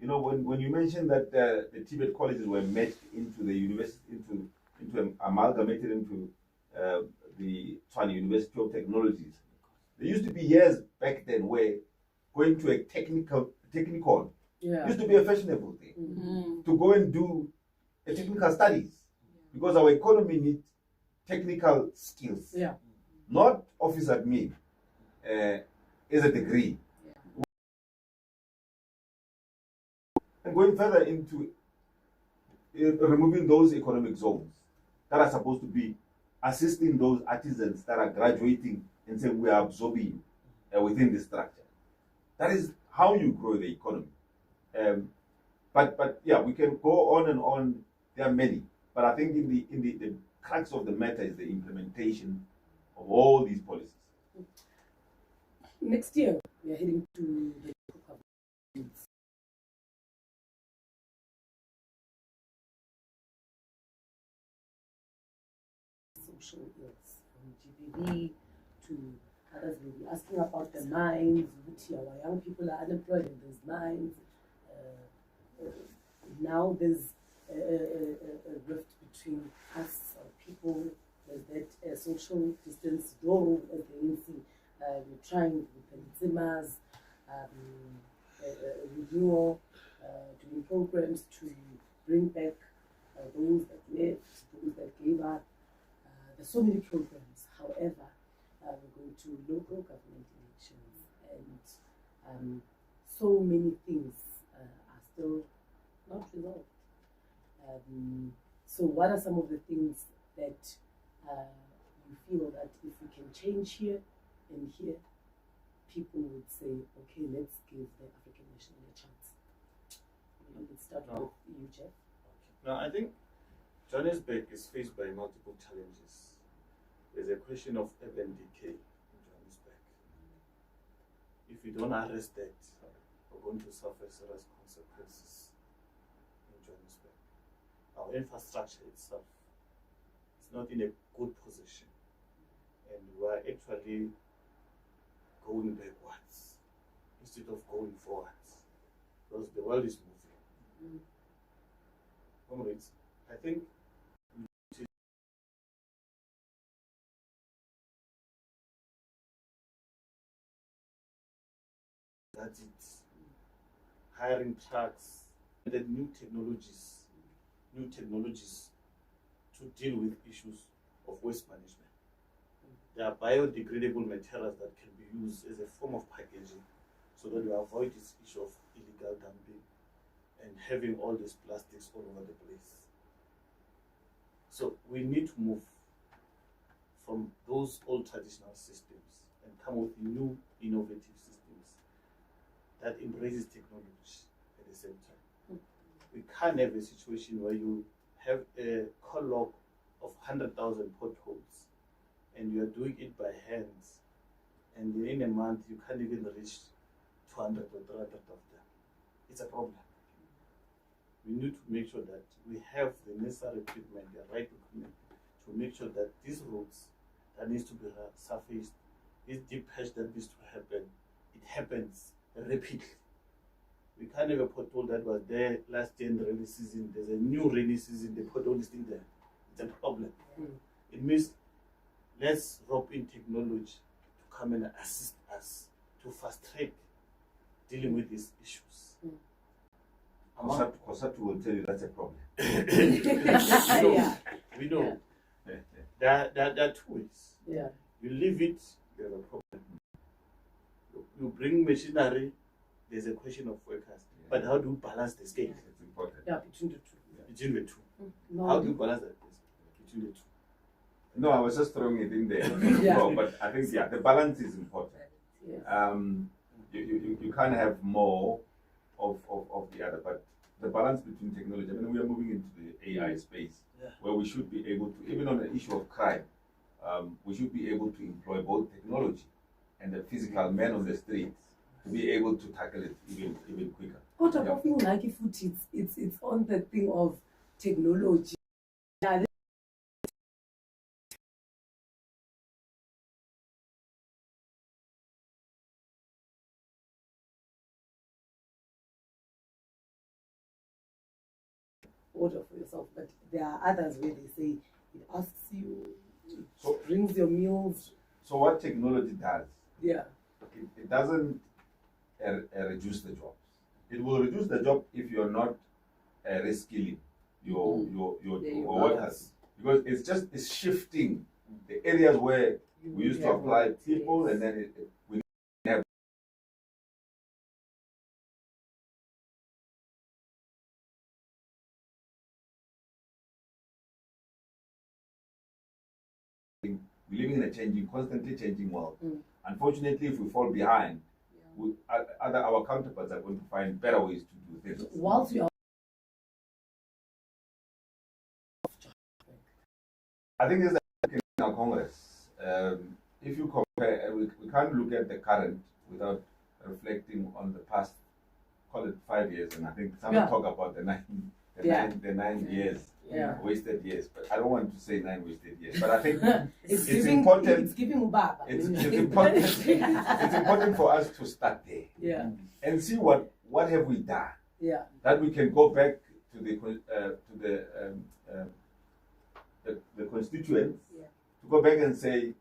when you mentioned that the Tibet colleges were merged into the university, into amalgamated into the Tshwane University of Technologies, there used to be years back then where going to a technical used to be a fashionable thing, to go and do a technical studies, because our economy needs technical skills, not office admin is a degree. And going further into removing those economic zones that are supposed to be assisting those artisans that are graduating and saying we are absorbing within the structure. That is how you grow the economy. But yeah, we can go on and on. There are many, but I think in the crux of the matter is the implementation of all these policies. Next year, we are heading to the social ills, from GBV to others will be asking about the mines, which our young people are unemployed in these mines. now there's a rift between us, people. There's that social distance, though, as the ANC, we're trying with the LYNDSAY renewal, doing programs to bring back those that left, those that gave up. There's so many programs. However, we're going to local government elections, and so many things are still not resolved. So what are some of the things that you feel that if we can change here and here, people would say, okay, let's give the African National a chance? Let's start with you, Jeff. Okay. Now, I think Johannesburg is faced by multiple challenges. There's a question of urban decay in Johannesburg. If we don't arrest that, we're going to suffer serious consequences in Johannesburg. Our infrastructure itself is not in a good position, and we are actually going backwards instead of going forwards, because the world is moving. Comrades, I think that's it. Hiring trucks, the new technologies to deal with issues of waste management. There are biodegradable materials that can be used as a form of packaging, so that we avoid this issue of illegal dumping and having all these plastics all over the place. So we need to move from those old traditional systems and come with new innovative systems that embraces technology at the same time. We can't have a situation where you have a call log of 100,000 potholes and you are doing it by hands, and in a month you can't even reach 200 or 300 of them. It's a problem. We need to make sure that we have the necessary equipment, the right equipment, to make sure that these roads that needs to be surfaced, this deep patch that needs to happen, it happens rapidly. We can't have a pothole that was there last year in the rainy season. There's a new rainy season, the pothole is still there. It's a problem. It means let's rope in technology to come and assist us to fast track dealing with these issues. Kosatu will tell you that's a problem. We know. There are two ways. Yeah. You leave it, you have a problem. You bring machinery, there's a question of workers. Yeah. But how do you balance the scale? It's important. Yeah, between the two. Between the two. No, How do you balance that between the two? No, I was just throwing it in there. Yeah. No, but I think the balance is important. Yeah. You can't have more of the other, but the balance between technology. I mean, we are moving into the AI space, where we should be able to, even on the issue of crime, we should be able to employ both technology and the physical man on the streets to be able to tackle it even quicker. What about things like if it's on the thing of technology? Order for yourself, but there are others where they say it asks you, it brings your meals. So what technology does? Yeah. It doesn't reduce the jobs. It will reduce the job if you're not reskilling your workers, because it's shifting the areas where we used to apply people, and then we have. We're living in a constantly changing world. Unfortunately, if we fall behind, our counterparts are going to find better ways to do things. Whilst we are, I think there's a Congress. If you compare, we can't look at the current without reflecting on the past, call it 5 years, and I think some talk about the nine years. Yeah. Wasted years, but I don't want to say 9 wasted years. But I think it's important. It's giving Ubaba. It's important. It's important for us to start there. Yeah. And see what have we done. Yeah. That we can go back to the constituents, to go back and say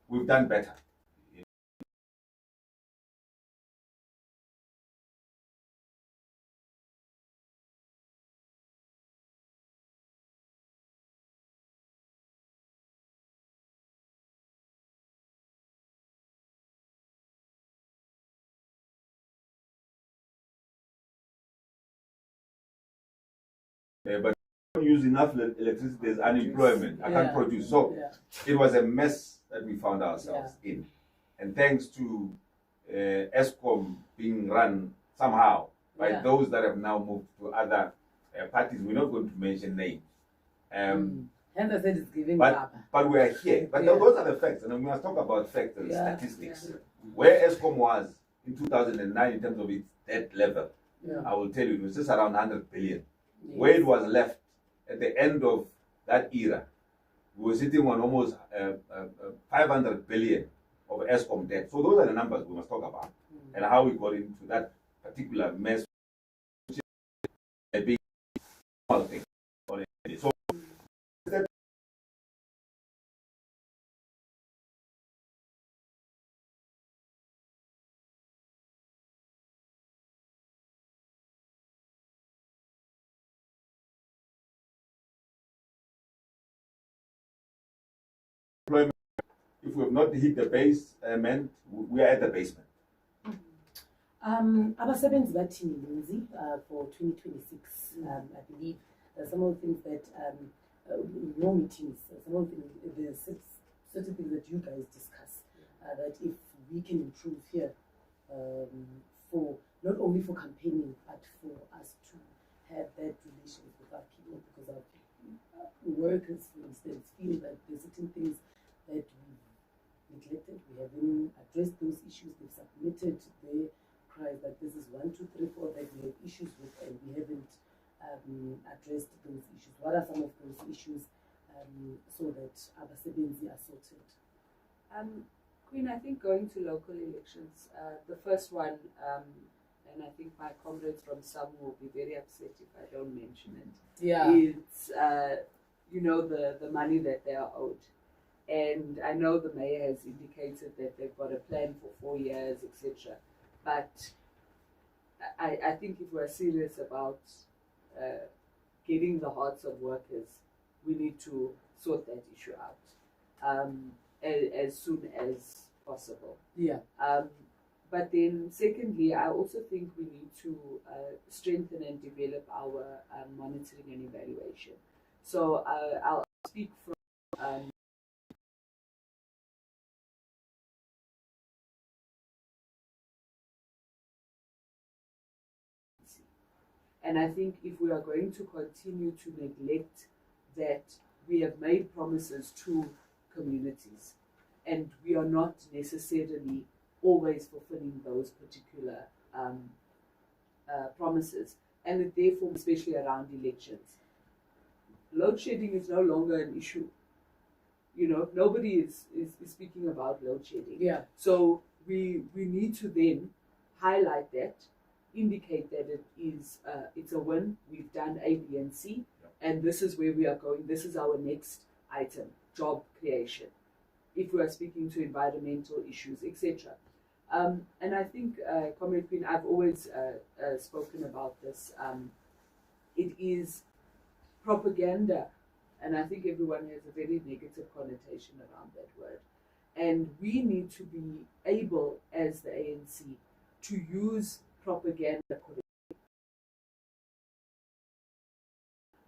we've done better. But don't use enough electricity, there's unemployment. I can't produce. So it was a mess that we found ourselves in. And thanks to ESCOM being run somehow by those that have now moved to other parties, we're not going to mention names. And I said it's giving but we are here. But those are the facts. And we must talk about facts and statistics. Where ESCOM was in 2009 in terms of its debt level, I will tell you, it was just around 100 billion. Where it was left at the end of that era, we were sitting on almost 500 billion of ESCOM debt. So those are the numbers we must talk about, and how we got into that particular mess. A big thing. So if we have not hit the basement, we are at the basement. Abasebenzi bathini Lindsay for 2026. I believe some of the things that no meetings, some of the certain things that you guys discuss that if we can improve here for not only for campaigning but for us to have that relations with our people, because our workers, for instance, feel that there's certain things that we neglected. We haven't addressed those issues. They've submitted their cries that this is 1, 2, 3, 4 that we have issues with, and we haven't addressed those issues. What are some of those issues so that abasebenzi are sorted? Queen, I think going to local elections, the first one, and I think my comrades from SAM will be very upset if I don't mention it. Yeah. It's, the money that they are owed. And I know the mayor has indicated that they've got a plan for 4 years, etc. But I think if we're serious about getting the hearts of workers, we need to sort that issue out as soon as possible. Yeah. But then secondly, I also think we need to strengthen and develop our monitoring and evaluation. So I'll speak from and I think if we are going to continue to neglect that, we have made promises to communities and we are not necessarily always fulfilling those particular promises, and therefore, especially around elections, load shedding is no longer an issue. Nobody is speaking about load shedding. Yeah. So we need to then highlight that, indicate that it's a win. We've done A, B, and C, and this is where we are going. This is our next item: job creation. If we are speaking to environmental issues, etc. And I think, Comrade Queen, I've always spoken about this. It is propaganda, and I think everyone has a very negative connotation around that word. And we need to be able, as the ANC, to use propaganda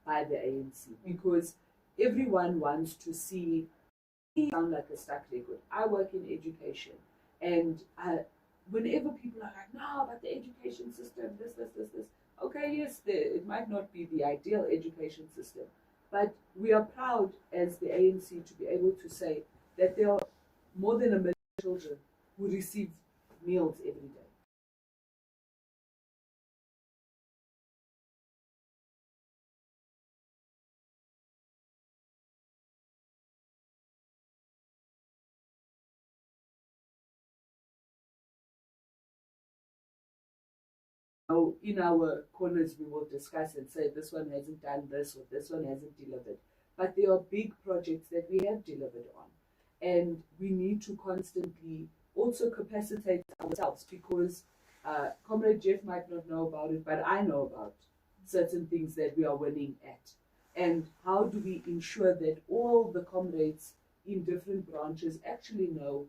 by the ANC, because everyone wants to see me sound like a stuck record. I work in education, and whenever people are like, no, but the education system, this. Okay, yes, it might not be the ideal education system, but we are proud as the ANC to be able to say that there are more than 1 million children who receive meals every day. Now, in our corners, we will discuss and say this one hasn't done this or this one hasn't delivered. But there are big projects that we have delivered on. And we need to constantly also capacitate ourselves, because Comrade Jeff might not know about it, but I know about certain things that we are winning at. And how do we ensure that all the comrades in different branches actually know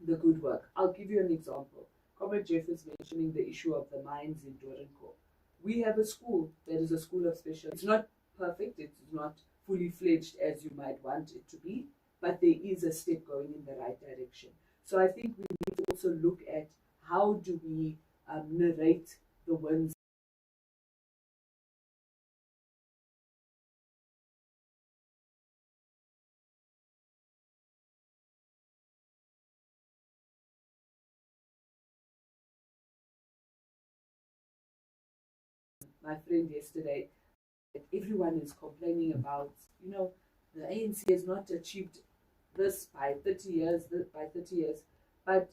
the good work? I'll give you an example. Comrade Jeff is mentioning the issue of the mines in Dorenco. We have a school that is a school of special. It's not perfect, it's not fully fledged as you might want it to be, but there is a step going in the right direction. So I think we need to also look at how do we narrate the wins. My friend yesterday, everyone is complaining about, the ANC has not achieved this by 30 years, but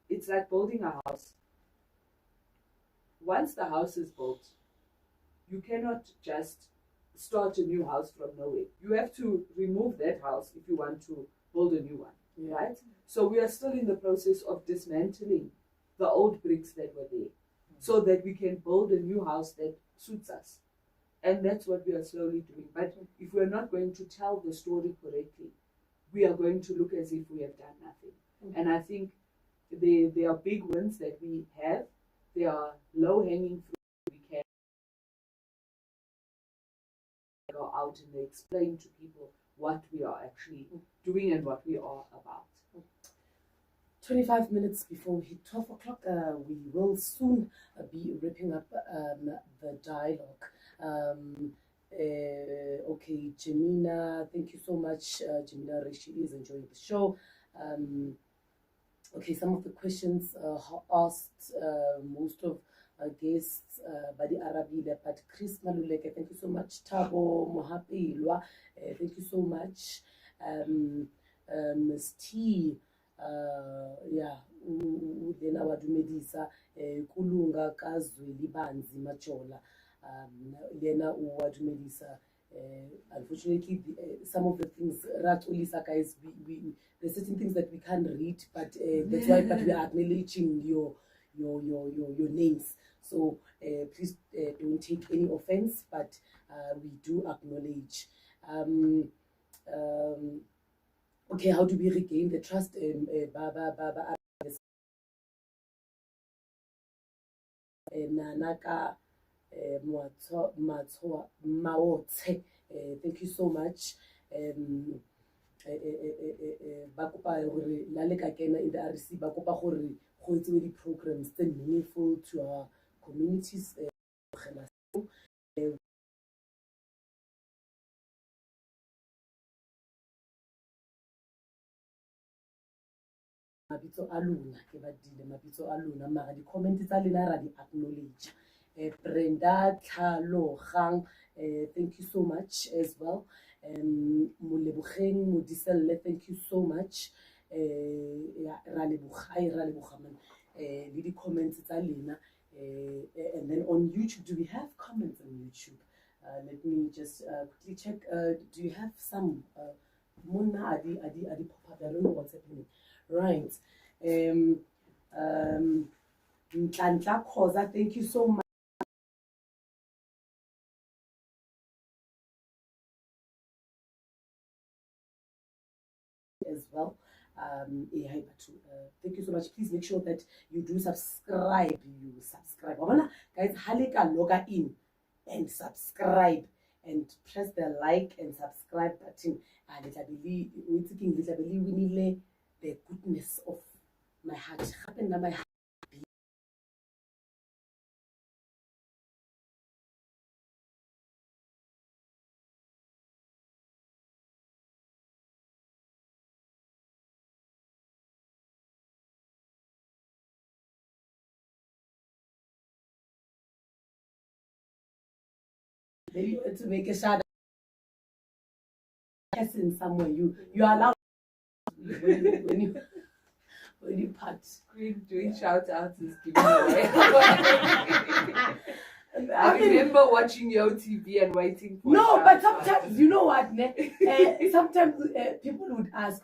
it's like building a house. Once the house is built, you cannot just start a new house from nowhere. You have to remove that house if you want to build a new one, right? So we are still in the process of dismantling the old bricks that were there, so that we can build a new house that suits us. And that's what we are slowly doing. But if we're not going to tell the story correctly, we are going to look as if we have done nothing. And I think there are big wins that we have. There are low-hanging fruit we can go out and explain to people what we are actually doing and what we are about. 25 minutes before we hit 12 o'clock, we will soon be wrapping up the dialogue. Okay, Jemina, thank you so much. Jemina Rishi is enjoying the show. Okay, some of the questions asked, most of guests, Badi Arabile, but Chris Maluleke, thank you so much. Tabo Mohapilwa, thank you so much. Ms. T, then our Dumedisa, Kulunga Kazwi Libanzi Machola, Lena Uwadumedisa. Unfortunately, some of the things, Ratulisa guys, there's certain things that we can't read, but that's why. But we are acknowledging your names. So please don't take any offense, but we do acknowledge. Okay, how do we regain the trust? Nanaka Maotse, thank you so much. Bakopa hore la le ka kena in the RC, bakopa hore go etse di programs that meaningful to our communities. Mabitso a lona ke badile mabitso a lona mara di comment tsa lena ra di acknowledge. Brenda Tlhalogang, thank you so much as well. Molebogeng Modiselle, thank you so much. Ra leboga man le di comments tsa lena. And then on YouTube, do we have comments on YouTube? Let me just quickly check. Do you have some? Mona adi pop up. I don't know what's happening. Right. Ntlanhla Khoza, thank you so much. As well. Thank you so much. Please make sure that you do subscribe. Guys, halika log in and subscribe and press the like and subscribe button. We need the goodness of my heart. My heart. Maybe to make a shadow in somewhere. You are allowed when you when you part. Queen doing shout outs is giving away. I remember watching your TV and waiting for No, but sometimes, you know what, sometimes people would ask,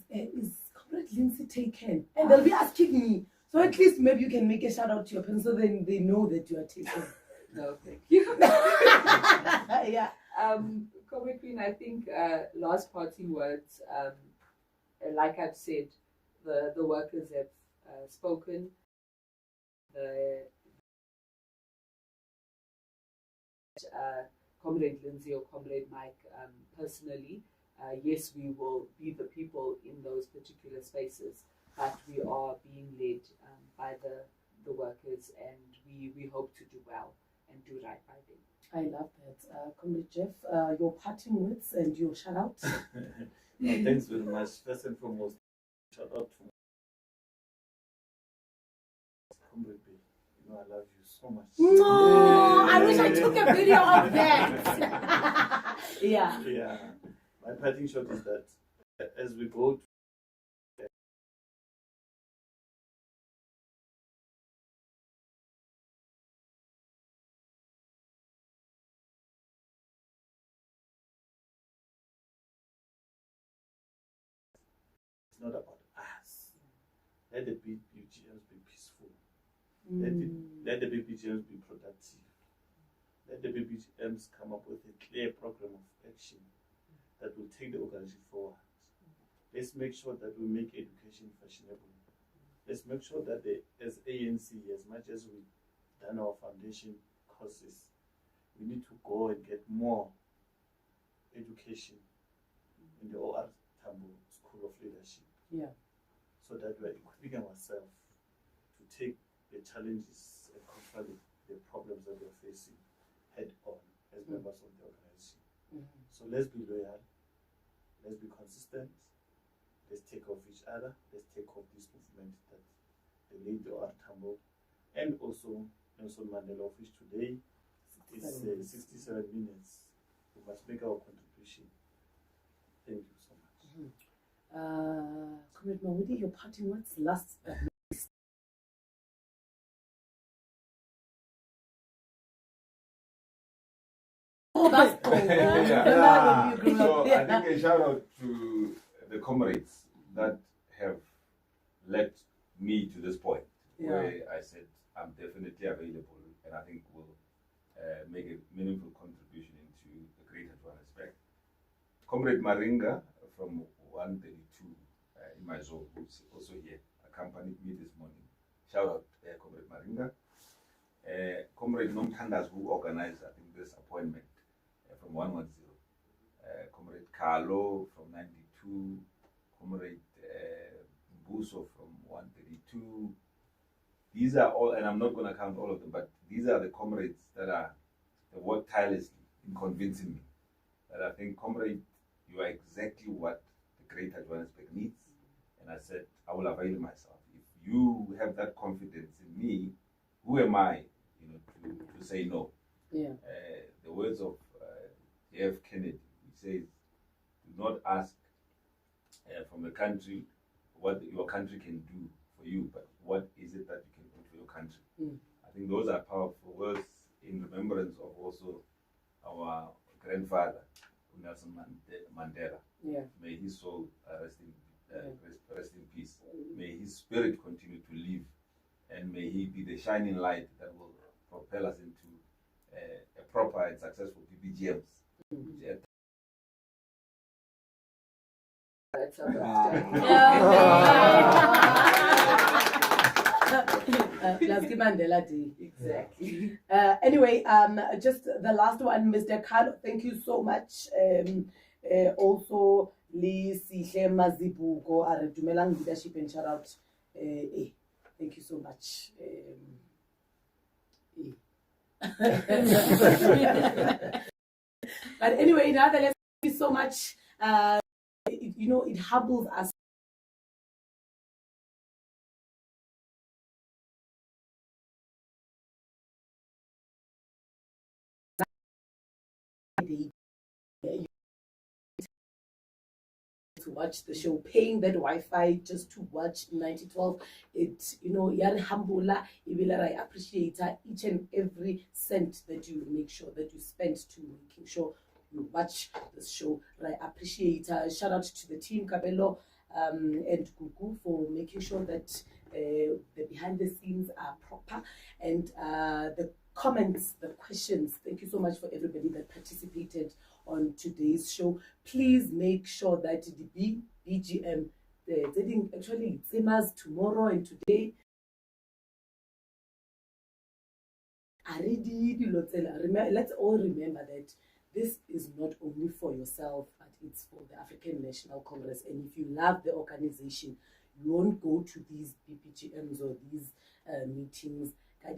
is Comrade Lindsay taken? And they'll be asking me. So at least maybe you can make a shout out to your parents so then they know that you are taken. No, thank you. Yeah. Comrade Queen, I think last parting words, like I've said, the workers have spoken. Comrade Lindsay or Comrade Mike, personally, yes, we will be the people in those particular spaces, but we are being led by the workers, and we hope to do well and do right by them. I love that. Comrade Jeff, your parting words and your shout out. Thanks very much. First and foremost, shout out to Comrade B. You know, I love you so much. No, I wish I took a video of that. Yeah. Yeah. My parting shot is that as we go it's not about us. Let the BPGMs be peaceful. Let the BPGMs be productive. Let the BPGMs come up with a clear program of action that will take the organization forward. Let's make sure that we make education fashionable. Let's make sure that as ANC, as much as we've done our foundation courses, we need to go and get more education in the OR Tambo School of Leadership. Yeah. So that we're equipping ourselves to take the challenges and confront the problems that we're facing head on as members of the organization. So let's be loyal, let's be consistent, let's take off each other, let's take off this movement that the late OR Tambo and also Nelson Mandela of which today is 67 minutes. We must make our contribution. Thank you so much. Comrade Maudi, your parting words last. Yeah. So I think a shout out to the comrades that have led me to this point where I said I'm definitely available and I think will make a meaningful contribution into the greater Johannesburg. Comrade Maringa from 132 in my zone, who's also here, accompanied me this morning. Shout out Comrade Maringa. Comrade Nomtandas, who organized, I think, this appointment from 110. Comrade Carlo from 92. Comrade Buso from 132. These are all, and I'm not going to count all of them, but these are the comrades that work tirelessly in convincing me that I think, comrade, you are exactly what the greater Johannesburg needs. And I said, I will avail myself. If you have that confidence in me, who am I, to say no? Yeah. The words of J.F. Kennedy, he says, do not ask from a country what your country can do for you, but what is it that you can do for your country? I think those are powerful words in remembrance of also our grandfather, Nelson Mandela. Yeah. May his soul rest in peace. May his spirit continue to live, and may he be the shining light that will propel us into a proper and successful PPGMs. Mandela Day. Exactly. Anyway, just the last one, Mr. Carlo, thank you so much. Also, Lee Sihle Mazibuko, our Dumelang Leadership and shout out. Thank you so much. But anyway, nonetheless, thank you so much. It humbles us. To watch the show, paying that Wi-Fi just to watch 9012. It, yari hambula, I appreciate each and every cent that you make sure that you spend to making sure you watch this show. I appreciate. Shout out to the team, Kabelo and Gugu, for making sure that the behind the scenes are proper, and the comments, the questions. Thank you so much for everybody that participated on today's show. Please make sure that the BGM, actually it's tomorrow and today. Let's all remember that this is not only for yourself, but it's for the African National Congress. And if you love the organization, you won't go to these BPGMs or these meetings and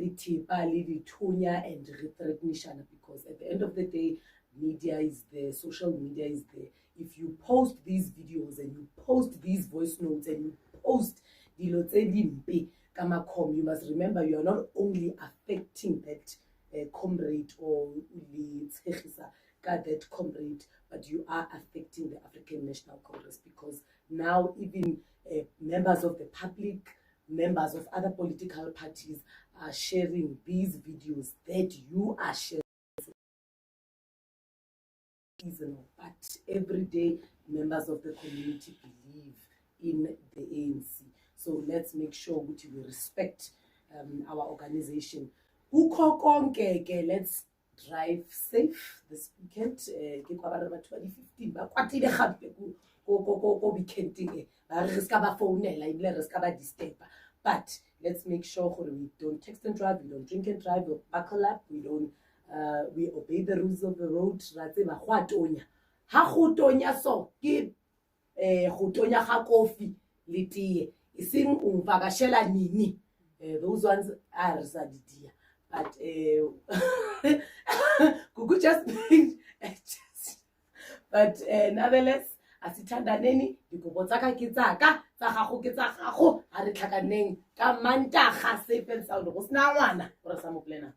because at the end of the day, media is there, social media is there. If you post these videos and you post these voice notes and you post the you must remember you are not only affecting that comrade or that comrade, but you are affecting the African National Congress, because now even members of the public, members of other political parties are sharing these videos that you are sharing. But every day, members of the community believe in the ANC. So let's make sure we respect our organization. Let's drive safe this weekend. 2015. But let's make sure we don't text and drive, we don't drink and drive, we buckle up, we don't we obey the rules of the road. So give coffee litiye ising ungivakashela nini. Those ones are Sadidia. But Gugu just but nonetheless, asithandaneni dikobotsaka kitsaka tsa gago ke tsa gago a re tlhakaneng ka Mantaga safe and sound go sna ngwana re sa mo plana.